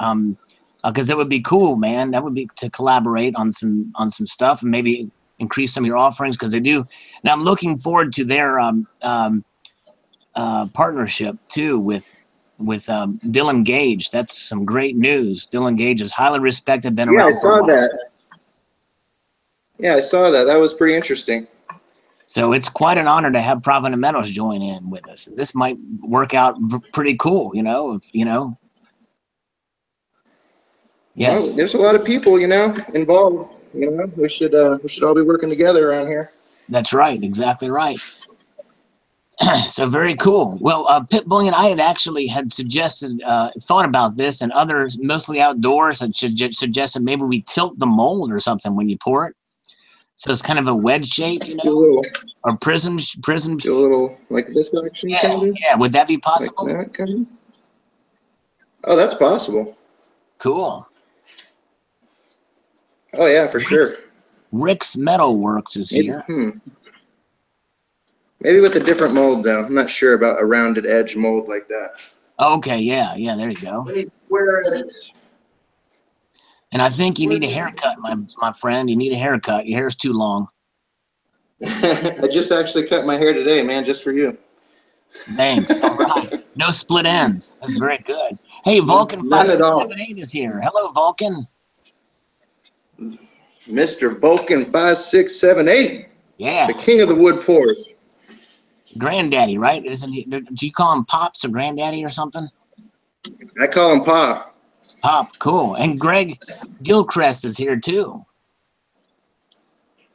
Because it would be cool, man. That would be to collaborate on some stuff and maybe increase some of your offerings because they do. And I'm looking forward to their partnership too with Dylan Gage. That's some great news. Dylan Gage is highly respected. Been around. I saw that. Yeah, I saw that. That was pretty interesting. So it's quite an honor to have Provident Metals join in with us. This might work out pretty cool, you know. Yes. Well, there's a lot of people, involved. We should all be working together around here. That's right. Exactly right. So very cool. Well, Pit Bullion, I had suggested, thought about this, and others, mostly outdoors, had suggested maybe we tilt the mold or something when you pour it, so it's kind of a wedge shape, or prism. Do a little like this action. Yeah, kind of? yeah. Would that be possible? Like that kind of? Oh, that's possible. Cool. Oh yeah, for sure. Rick's Metal Works is here. Maybe with a different mold, though. I'm not sure about a rounded edge mold like that. Okay, yeah, there you go. Square edges. And I think you need a haircut, my friend. You need a haircut. Your hair's too long. I just actually cut my hair today, man, just for you. Thanks. All right. No split ends. That's very good. Hey, Vulcan 5678 is here. Hello, Vulcan. Mr. Vulcan 5678. Yeah. The king of the wood pours. Granddaddy, right? Isn't he? Do you call him Pops or Granddaddy or something? I call him Pa. Pop, cool. And Greg Gilchrist is here too.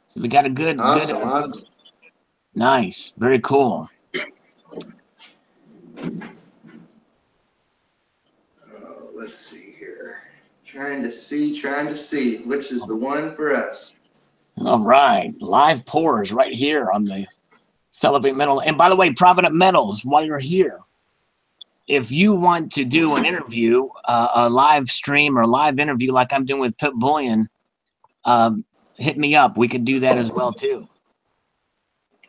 So we got a good, awesome. Nice, very cool. Let's see here. Trying to see which is the one for us. All right, live pours right here on the Salivate Metal. And by the way, Provident Metals, while you're here, if you want to do an interview, a live stream or live interview like I'm doing with Pit Bullion, hit me up. We could do that as well too.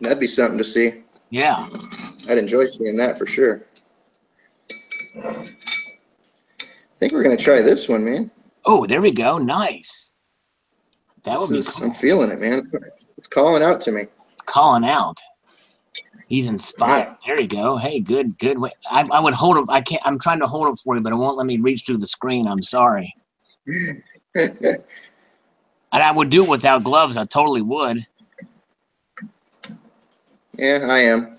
That'd be something to see. Yeah. I'd enjoy seeing that for sure. I think we're going to try this one, man. Oh, there we go. Nice. That would be cool. I'm feeling it, man. It's calling out to me. It's calling out. He's inspired. Yeah. There you go. Hey, good. I would hold him. I can't. I'm trying to hold it for you, but it won't let me reach through the screen. I'm sorry. And I would do it without gloves. I totally would. Yeah, I am.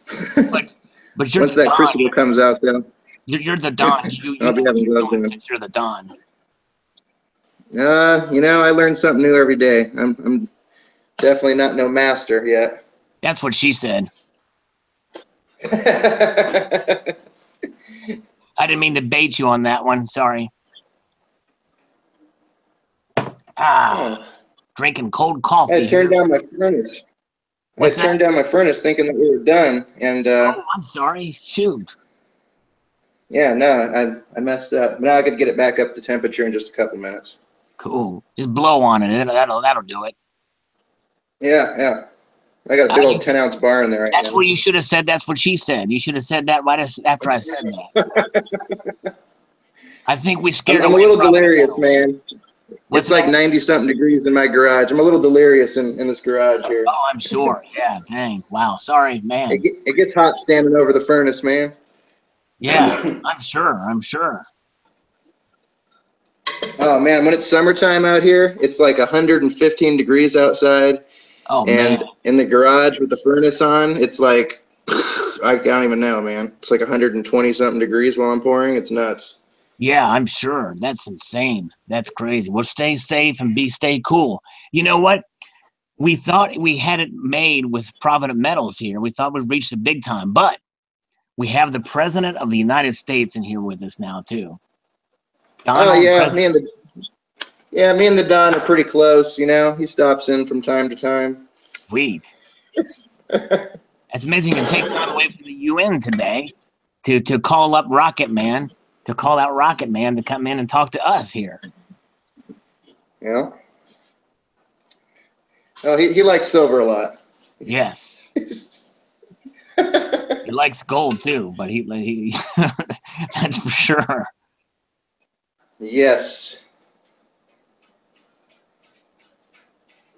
But you're once that crucible comes out, though. You're the Don. I'll be having gloves on. Since you're the Don. I learn something new every day. I'm definitely not no master yet. That's what she said. I didn't mean to bait you on that one. Sorry. drinking cold I coffee. had turned down my furnace. What's that? Turned down my furnace thinking that we were done, and Oh, I'm sorry. Shoot. yeah, no, I messed up. Now I could get it back up to temperature in just a couple minutes. Cool. Just blow on it. That'll do it. Yeah. I got a big old 10-ounce bar in there right That's now. where you should have said. That's what she said. You should have said that right after I said that. I think we scared I'm a away little Provident delirious, Metals. man. What's It's like that? 90-something degrees in my garage. I'm a little delirious in this garage here. Oh, I'm sure. Yeah. Dang. Wow. Sorry, man. It gets hot standing over the furnace, man. Yeah. I'm sure. Oh man, when it's summertime out here, it's like 115 degrees outside, Oh and man. in the garage with the furnace on, it's like I don't even know, man. It's like 120 something degrees while I'm pouring. It's nuts. Yeah, I'm sure. That's insane. That's crazy. Well, stay safe and stay cool. You know what? We thought we had it made with Provident Metals here. We thought we'd reached the big time, but we have the President of the United States in here with us now too. Oh Donald, yeah, me and the Don are pretty close. You know, he stops in from time to time. Sweet. It's amazing you can take time away from the UN today to call up Rocket Man, to call out Rocket Man to come in and talk to us here. Yeah. Oh, he likes silver a lot. Yes. He likes gold too, but he that's for sure. Yes.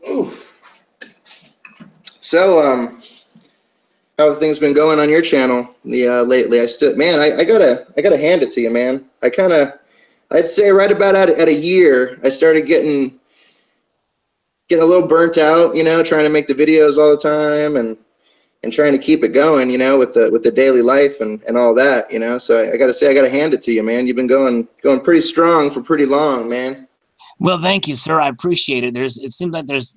Ooh. So, how have things been going on your channel lately? I gotta hand it to you, man. I'd say right about at a year, I started getting a little burnt out, you know, trying to make the videos all the time and trying to keep it going, you know, with the daily life and all that, you know. So I gotta say, I gotta hand it to you, man. You've been going pretty strong for pretty long, man. Well, thank you, sir. I appreciate it. It seems like there's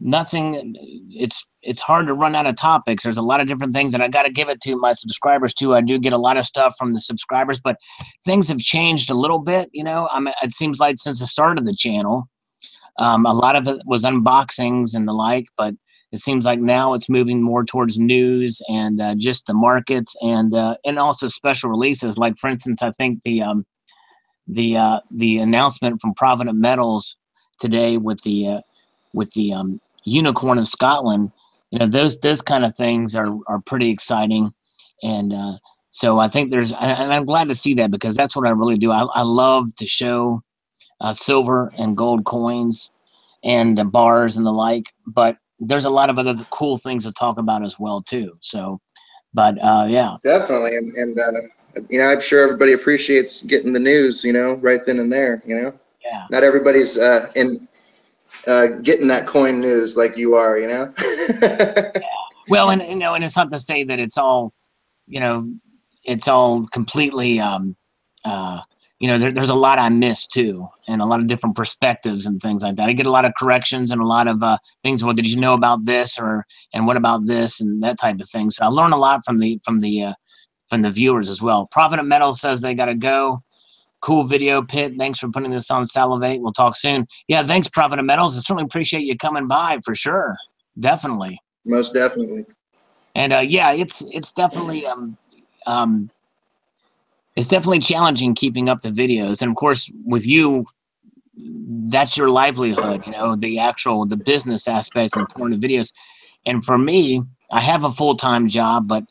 nothing. It's hard to run out of topics. There's a lot of different things that I got to give it to my subscribers too. I do get a lot of stuff from the subscribers, but things have changed a little bit. You know, it seems like since the start of the channel, a lot of it was unboxings and the like, but it seems like now it's moving more towards news and just the markets and also special releases. Like for instance, I think the announcement from Provident Metals today with the unicorn of Scotland, you know, those kind of things are pretty exciting, and so I think and I'm glad to see that because that's what I really do. I love to show silver and gold coins and bars and the like, but there's a lot of other cool things to talk about as well too. So, but yeah, Definitely, and you know, I'm sure everybody appreciates getting the news, you know, right then and there. You know, yeah. not everybody's getting that coin news like you are, you know. Well, and you know, and it's not to say that it's all, you know, it's all completely, you know, there's a lot I miss too, and a lot of different perspectives and things like that. I get a lot of corrections and a lot of things. Well, did you know about this, and what about this, and that type of thing. So I learn a lot from the viewers as well. Provident Metal says they got to go. Cool video, Pitt. Thanks for putting this on Salivate. We'll talk soon. Yeah, thanks, Provident Metals. I certainly appreciate you coming by for sure. Definitely. Most definitely. And yeah, it's definitely it's definitely challenging keeping up the videos. And of course, with you, that's your livelihood. You know, the business aspect and pouring the videos. And for me, I have a full-time job, but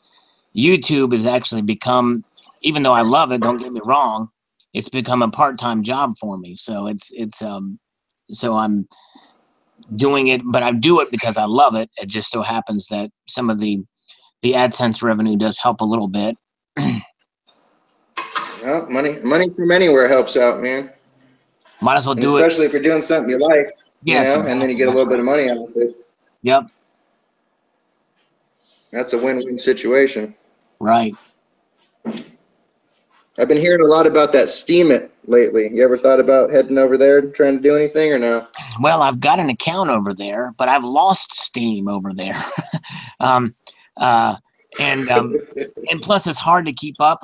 YouTube has actually become, even though I love it, don't get me wrong, it's become a part-time job for me. So so I'm doing it, but I do it because I love it. It just so happens that some of the AdSense revenue does help a little bit. Well, money from anywhere helps out, man. Might as well do it, especially if you're doing something you like. Yes, you know, exactly. And then you get a little bit of money out of it. Yep. That's a win-win situation. Right. I've been hearing a lot about that Steam It lately. You ever thought about heading over there and trying to do anything or no? Well, I've got an account over there, but I've lost Steam over there. And plus it's hard to keep up.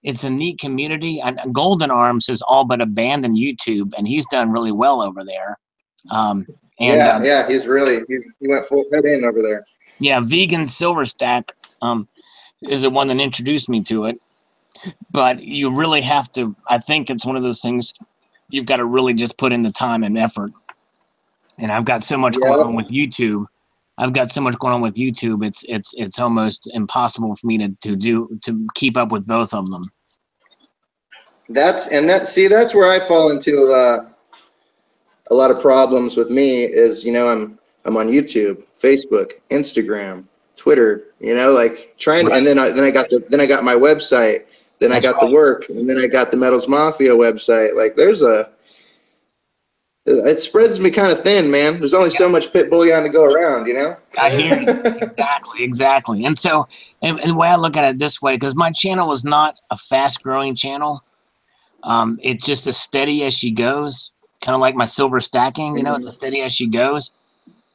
it's a neat community. And Golden Arms has all but abandoned YouTube, and he's done really well over there. Yeah, he's really he went full head in over there. Yeah, Vegan Silver Stack is the one that introduced me to it. But you really have to. I think it's one of those things you've got to really just put in the time and effort. And I've got so much going on with YouTube. It's almost impossible for me to keep up with both of them. That's where I fall into a lot of problems with me is, you know, I'm on YouTube, Facebook, Instagram, Twitter, you know, like trying to, and then I got my website, then I got the work, and then I got the Metals Mafia website. Like it spreads me kind of thin, man. There's only so much pit bullion to go around, you know? I hear you. Exactly. And so, and the way I look at it this way, because my channel is not a fast-growing channel. It's just as steady as she goes, kind of like my silver stacking, you know, it's as steady as she goes.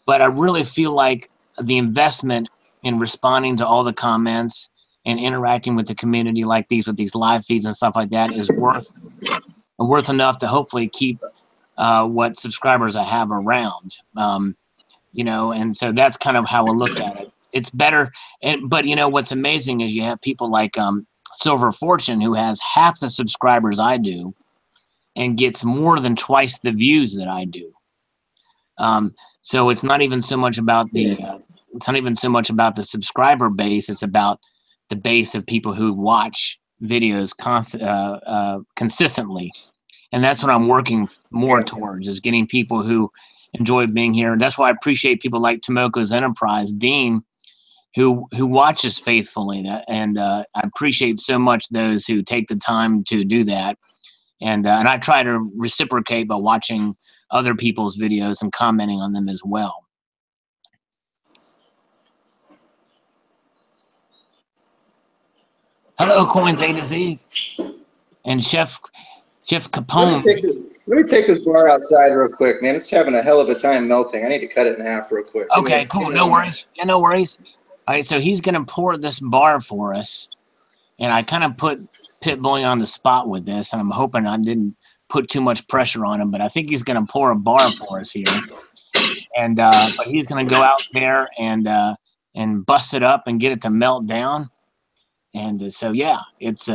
But I really feel like the investment in responding to all the comments and interacting with the community like these, with these live feeds and stuff like that, is worth enough to hopefully keep what subscribers I have around, you know, and so that's kind of how I look at it. It's better, but you know what's amazing is you have people like Silver Fortune, who has half the subscribers I do, and gets more than twice the views that I do. So it's not even so much about the subscriber base. It's about the base of people who watch videos consistently. And that's what I'm working more towards, is getting people who enjoy being here. And that's why I appreciate people like Tomoko's Enterprise, Dean, who watches faithfully. And I appreciate so much those who take the time to do that. And I try to reciprocate by watching other people's videos and commenting on them as well. Hello, Coins A to Z. And Chef Capone. Let me take this bar outside real quick, man. It's having a hell of a time melting. I need to cut it in half real quick. Okay, cool. No worries. Yeah, no worries. All right, so he's going to pour this bar for us. And I kind of put Pit Bullion on the spot with this, and I'm hoping I didn't put too much pressure on him, but I think he's going to pour a bar for us here. And but he's going to go out there and bust it up and get it to melt down. And so, yeah, it's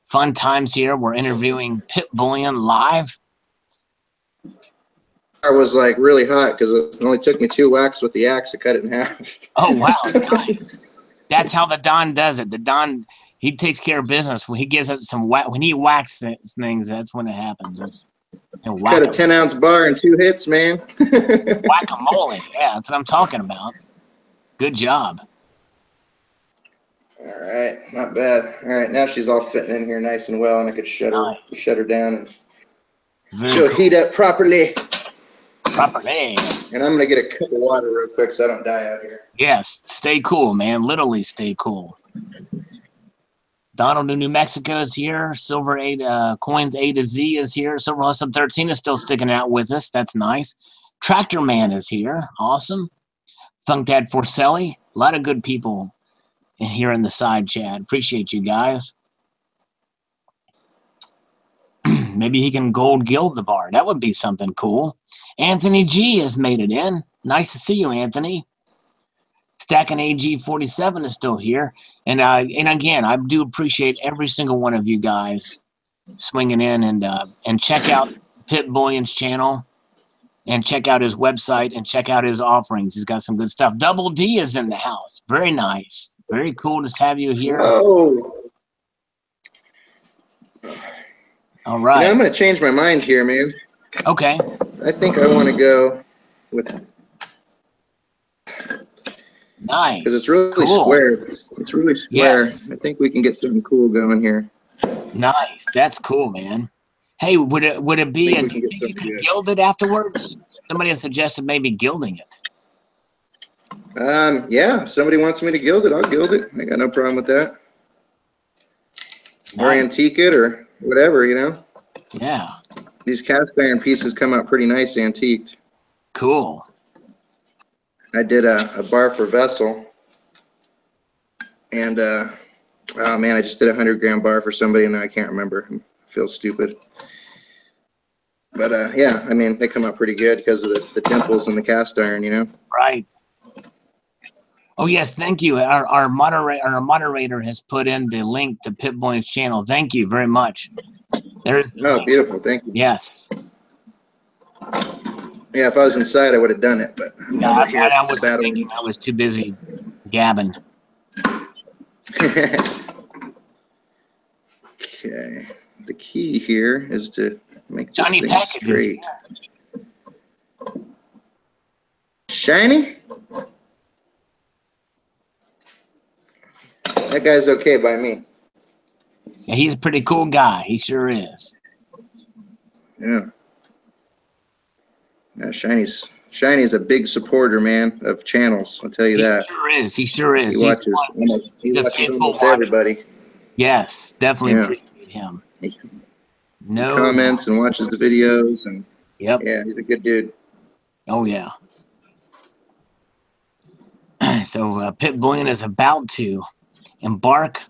fun times here. We're interviewing Pit Bullion live. I was like really hot because it only took me 2 whacks with the axe to cut it in half. Oh, wow. Nice. That's how the Don does it. The Don, he takes care of business. When he gives it some whack, when he whacks things, that's when it happens. Got a 10-ounce bar in 2 hits, man. Whack-a-mole. Yeah, that's what I'm talking about. Good job. All right, not bad. All right, now she's all fitting in here nice and well, and I could shut her down and she'll heat up properly. And I'm gonna get a cup of water real quick so I don't die out here. Yes, stay cool, man. Literally stay cool. Donald in New Mexico is here. Silver Coins A to Z is here. Silver Hustle 13 is still sticking out with us. That's nice. Tractor Man is here. Awesome. Funk Dad Forcelli. A lot of good people here in the side chat. Appreciate you guys. Maybe he can gold gild the bar. That would be something cool. Anthony G has made it in. Nice to see you, Anthony. Stacking AG47 is still here. And again, I do appreciate every single one of you guys swinging in and check out Pit Bullion's channel and check out his website and check out his offerings. He's got some good stuff. Double D is in the house. Very nice. Very cool to have you here. Oh. All right. I'm going to change my mind here, man. Okay. I think I want to go with... Nice. Because it's really square. It's really square. Yes. I think we can get something cool going here. Nice. That's cool, man. Hey, would it be you could gild it afterwards? Somebody has suggested maybe gilding it. Yeah, if somebody wants me to gild it, I'll gild it. I got no problem with that. Nice. Or antique it or whatever, you know. Yeah. These cast iron pieces come out pretty nice antiqued. Cool. I did a bar for vessel and Oh man, I just did a 100-gram bar for somebody and I can't remember. I feel stupid. But yeah, I mean, they come out pretty good because of the dimples in the cast iron, you know? Right. Oh yes, thank you. Our moderator has put in the link to Pit Bullion's channel. Thank you very much. There's the link. Beautiful. Thank you. Yes. Yeah, if I was inside, I would have done it, but I'm Yeah, over here. I was thinking. I was too busy gabbing. Okay. The key here is to make Johnny this thing Packages. straight. Shiny? That guy's okay by me. Yeah, he's a pretty cool guy. He sure is. Yeah. Yeah, Shiny's a big supporter, man, of channels. I'll tell you that. He sure is. He sure is. He watches almost everybody. Yes, definitely Yeah. appreciate him. He No comments and watches the videos, and yep. yeah, he's a good dude. Oh yeah. So Pit Bullion is about to embark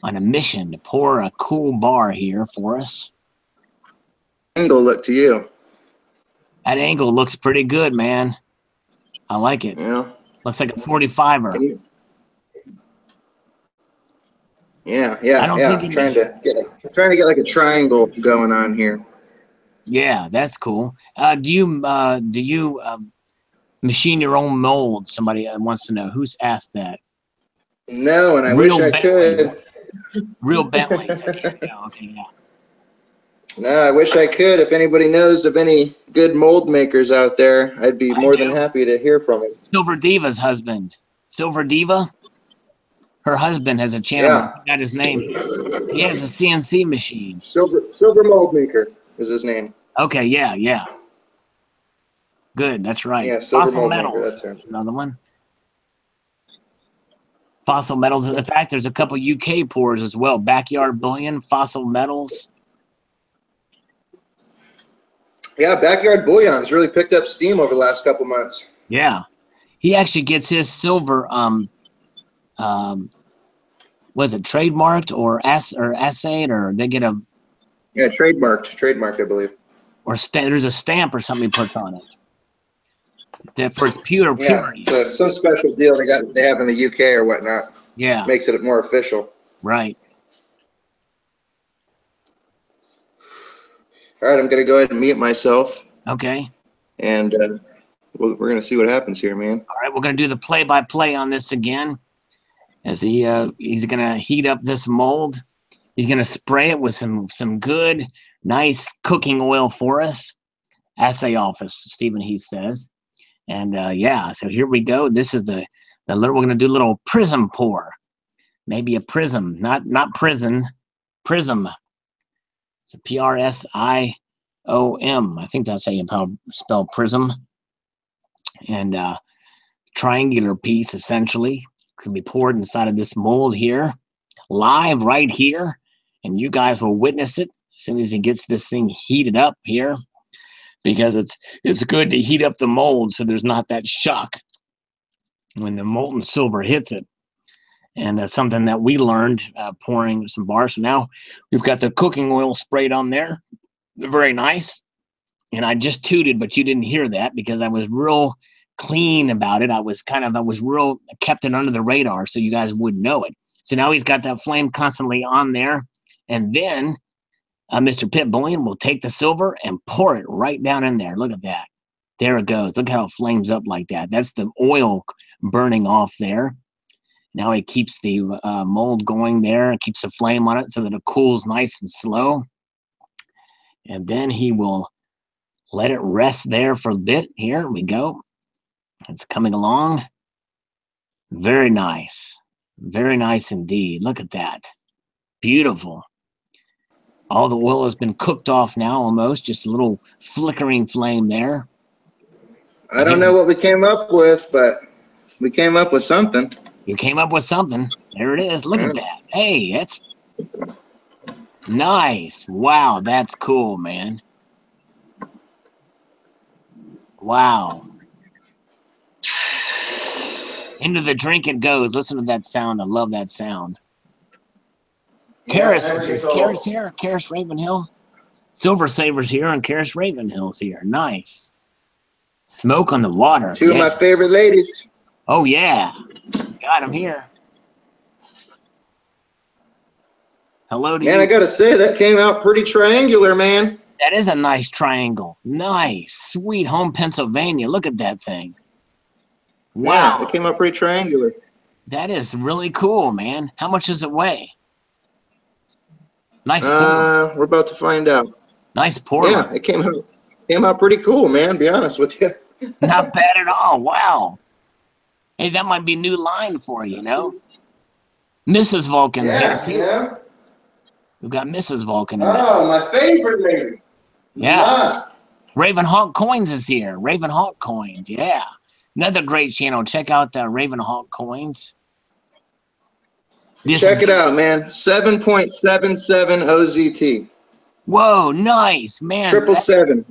on a mission to pour a cool bar here for us. Angle look to you. That angle looks pretty good, man. I like it. Yeah. Looks like a 45er. Yeah. I don't think he Trying to get like a triangle going on here. Yeah, that's cool. Do you machine your own mold? Somebody wants to know. Who's asked that? No, and I wish I could. Real Bentleys. Okay, yeah. No, I wish I could. If anybody knows of any good mold makers out there, I'd be more than happy to hear from it. Silver Diva's husband. Silver Diva? Her husband has a channel. Yeah. I got his name. He has a CNC machine. Silver Mold Maker is his name. Okay, yeah. Good, that's right. Yeah, Silver Fossil Mold Metals. Maker, that's him. Another one. Fossil Metals. In fact, there's a couple UK pours as well. Backyard Bullion, Fossil Metals. Yeah, Backyard Bullion's really picked up steam over the last couple months. Yeah. He actually gets his silver was it trademarked or assayed, or they get a trademarked, I believe. Or there's a stamp or something he puts on it. That for its purity. So some special deal they have in the UK or whatnot. Yeah. Makes it more official. Right. All right, I'm gonna go ahead and mute myself. Okay. And we're gonna see what happens here, man. All right, we're gonna do the play-by-play on this again. As he's gonna heat up this mold. He's gonna spray it with some good, nice cooking oil for us. Assay office, Stephen Heath says. And yeah, so here we go. This is the little, we're gonna do a little prism pour. Maybe a prism, not prison, prism. It's a PRSIOM. I think that's how you spell prism. And triangular piece, essentially, can be poured inside of this mold here, live right here. And you guys will witness it as soon as he gets this thing heated up here, because it's good to heat up the mold so there's not that shock when the molten silver hits it. And that's something that we learned pouring some bars. So now we've got the cooking oil sprayed on there. Very nice. And I just tooted, but you didn't hear that because I was real clean about it. I was real, kept it under the radar so you guys wouldn't know it. So now he's got that flame constantly on there. And then Mr. Pit Bullion will take the silver and pour it right down in there. Look at that. There it goes. Look how it flames up like that. That's the oil burning off there. Now he keeps the mold going there and keeps the flame on it so that it cools nice and slow. And then he will let it rest there for a bit. Here we go. It's coming along. Very nice. Very nice indeed. Look at that. Beautiful. All the oil has been cooked off now almost. Just a little flickering flame there. I don't know what we came up with, but we came up with something. You came up with something. There it is. Look at that. Hey, that's nice. Wow, that's cool, man. Wow. Into the drink it goes. Listen to that sound. I love that sound. Yeah, Karis, never is gets Karis old. here? Karis Ravenhill? Silver Saber's here and Karis Ravenhill's here. Nice. Smoke on the water. Two of my Yeah. favorite ladies. Oh, yeah. Got him here. Hello to Man, I you. gotta say, that came out pretty triangular, man. That is a nice triangle. Nice. Sweet home Pennsylvania. Look at that thing. Yeah, it Wow. came out pretty triangular. That is really cool, man. How much does it weigh? Nice pour. We're about to find out. Nice pour. Yeah, it came out pretty cool, man. To be honest with you. Not bad at all. Wow. Hey, that might be a new line for you, you know? Mrs. Vulcan's here, Yeah, too. you know. We've got Mrs. Vulcan in there. Oh, my favorite lady. Yeah. Ma. Ravenhawk Coins is here. Ravenhawk Coins, yeah. Another great channel. Check out Ravenhawk Coins. Check it out, man. 7.77 OZT. Whoa, nice, man. Triple seven.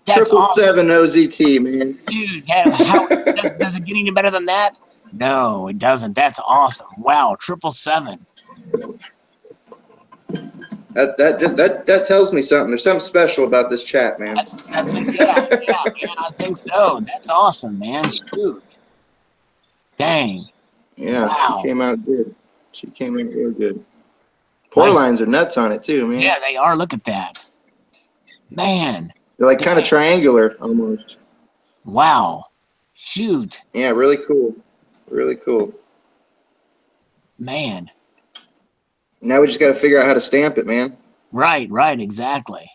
That's Triple awesome. 7 OZT, man. Dude, does it get any better than that? No, it doesn't. That's awesome. Wow, 777. That tells me something. There's something special about this chat, man. Yeah, man, I think so. That's awesome, man. Shoot. Dang. Yeah, Wow. she came out good. She came out real good. Pour Nice. lines are nuts on it too, man. Yeah, they are. Look at that. Man. They're like kind of triangular almost. Wow. Shoot. Yeah, really cool. Really cool. Man. Now we just got to figure out how to stamp it, man. Right, exactly.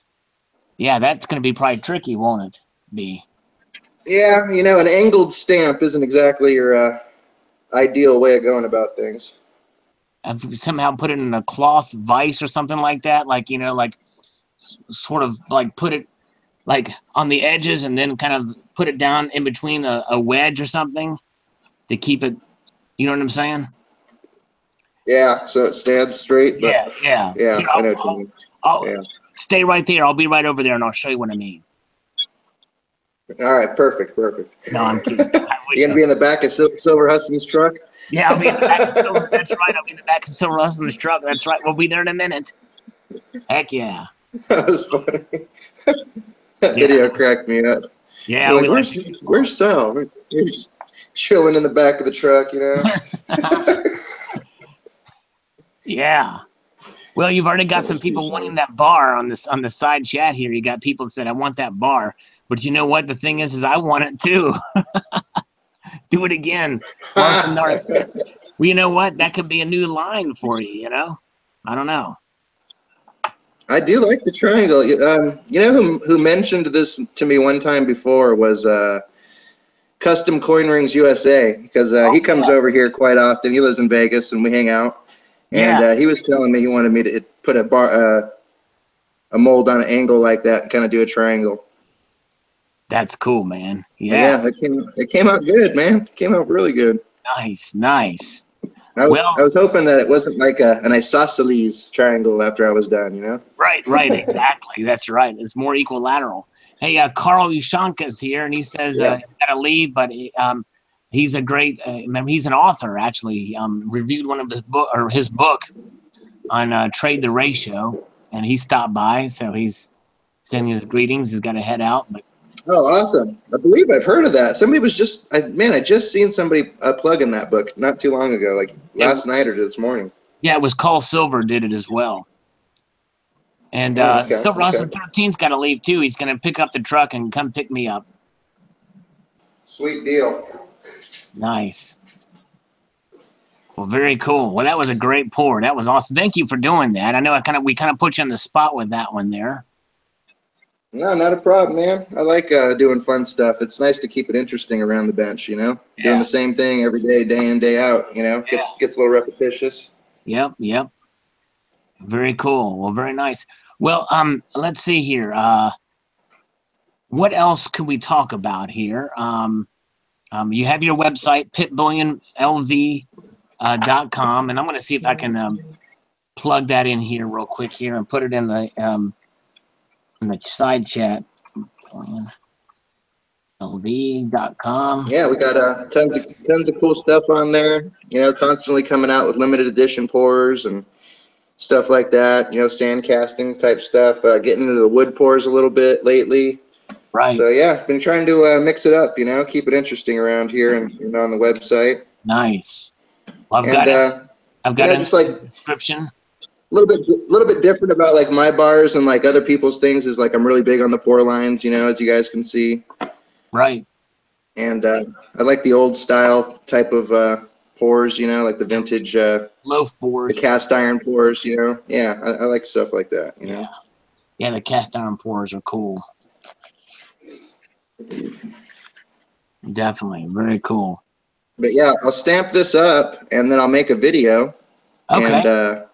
Yeah, that's going to be probably tricky, won't it be? Yeah, you know, an angled stamp isn't exactly your ideal way of going about things. I've somehow put it in a cloth vise or something like that, like, you know, like sort of like put it like on the edges and then kind of put it down in between a wedge or something to keep it, you know what I'm saying? Yeah, so it stands straight. But Yeah. Yeah, Here, I know what you mean. I'll Yeah. stay right there. I'll be right over there and I'll show you what I mean. All right, perfect. No, I'm kidding. You gonna be in the back of Silver Husband's truck? Yeah, I'll be in the back of Silver. That's right. I'll be in the back of Silver Hustler's truck. That's right. We'll be there in a minute. Heck yeah. That was funny. That video cracked me up. Yeah. Like, where's Sal? You're just chilling in the back of the truck, you know? Yeah. Well, you've already got some people wanting that bar on the side chat here. You got people that said, I want that bar. But you know what? The thing is I want it too. Do it again. Well, you know what? That could be a new line for you, you know? I don't know. I do like the triangle. You know who mentioned this to me one time before was Custom Coin Rings USA, because he comes over here quite often. He lives in Vegas and we hang out. And he was telling me he wanted me to put a mold on an angle like that and kind of do a triangle. That's cool, man. Yeah. It came out good, man. It came out really good. Nice. I was hoping that it wasn't like an isosceles triangle after I was done, you know? Right, exactly. That's right. It's more equilateral. Hey, Carl Ushanka's here, and he says he's got to leave, but he's a great. He's an author, actually. He reviewed one of his book on Trade the Ratio, and he stopped by, so he's sending his greetings. He's got to head out, but. Oh, awesome. I believe I've heard of that. Somebody was I just seen somebody plugging that book not too long ago, like last night or this morning. Yeah, it was Call Silver did it as well. And Silver Hustler 13's got to leave too. He's going to pick up the truck and come pick me up. Sweet deal. Nice. Well, very cool. Well, that was a great pour. That was awesome. Thank you for doing that. I know we kind of put you on the spot with that one there. No, not a problem, man. I like doing fun stuff. It's nice to keep it interesting around the bench, you know? Yeah. Doing the same thing every day, day in, day out, you know? Gets a little repetitious. Yep. Very cool. Well, very nice. Well, let's see here. What else could we talk about here? You have your website, pitbullionlv.com, and I'm going to see if I can plug that in here real quick here and put it in the side chat. lv.com. Yeah, we got tons of cool stuff on there. You know, constantly coming out with limited edition pours and stuff like that. You know, sand casting type stuff. Getting into the wood pours a little bit lately. Right. So yeah, been trying to mix it up. You know, keep it interesting around here and on the website. Nice. Well, And I've you got know, a just like description. little bit different about like my bars and like other people's things is like I'm really big on the pour lines. You know, as you guys can see. Right. And I like the old style type of pours, you know, like the vintage, Loaf the pours. cast iron pours, you know. Yeah, I like stuff like that, you know. Yeah, the cast iron pours are cool. Definitely. Very cool. But yeah, I'll stamp this up and then I'll make a video Okay. and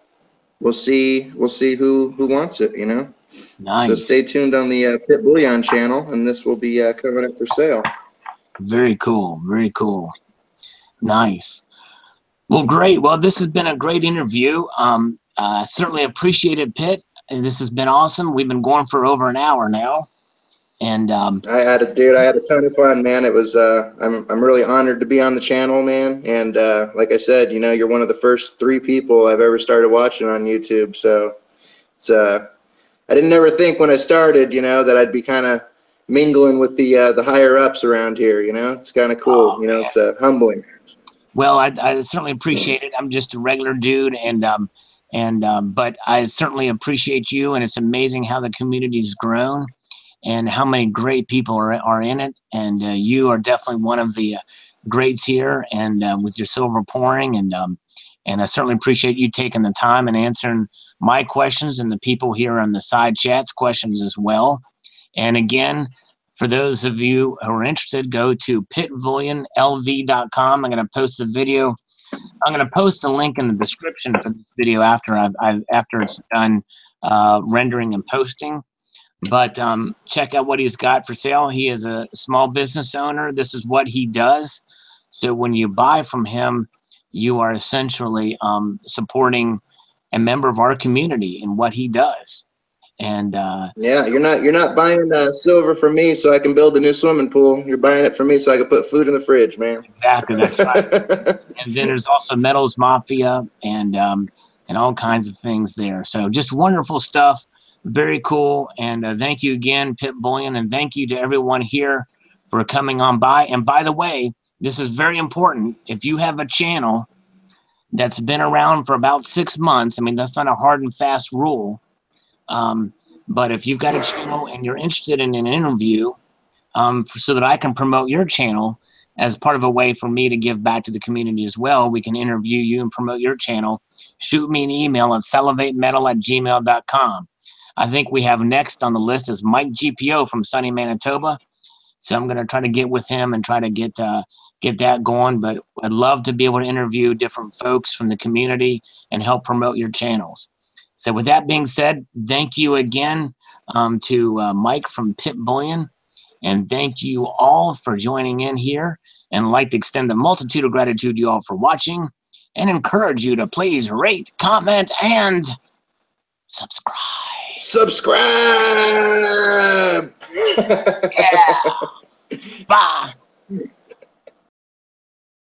we'll see who wants it, you know. So Nice. stay tuned on the Pit Bullion channel and this will be coming up for sale. Very cool. Very cool. Nice. Well, great. Well, this has been a great interview. Certainly appreciate it, Pitt. And this has been awesome. We've been going for over an hour now. And I had a ton of fun, man. It was I'm really honored to be on the channel, man. And like I said, you know, you're one of the first 3 people I've ever started watching on YouTube. So it's I didn't ever think when I started, you know, that I'd be kind of mingling with the higher ups around here. You know, it's kind of cool. oh, You know, man. it's humbling. Well, I certainly appreciate it. I'm just a regular dude, but I certainly appreciate you. And it's amazing how the community's grown and how many great people are in it. And you are definitely one of the greats here, and with your silver pouring. And I certainly appreciate you taking the time and answering my questions and the people here on the side chats questions as well. And again, for those of you who are interested, go to pitbullionlv.com. I'm going to post the video. I'm going to post a link in the description for this video after after it's done rendering and posting. But check out what he's got for sale. He is a small business owner. This is what he does. So when you buy from him, you are essentially supporting a member of our community in what he does. And Yeah, you're not buying silver from me so I can build a new swimming pool. You're buying it from me so I can put food in the fridge, man. exactly, that's right. And then there's also Metals Mafia and all kinds of things there. So just wonderful stuff. Very cool. And thank you again, Pit Bullion, and thank you to everyone here for coming on by. And by the way, this is very important. If you have a channel that's been around for about 6 months, I mean, that's not a hard and fast rule. But if you've got a channel and you're interested in an interview so that I can promote your channel as part of a way for me to give back to the community as well, we can interview you and promote your channel. Shoot me an email at salivatemetal@gmail.com. I think we have next on the list is Mike GPO from sunny Manitoba. So I'm going to try to get with him and try to get that going. But I'd love to be able to interview different folks from the community and help promote your channels. So with that being said, thank you again to Mike from Pit Bullion. And thank you all for joining in here. And I'd like to extend a multitude of gratitude to you all for watching and encourage you to please rate, comment, and subscribe. Subscribe! Yeah. Bye.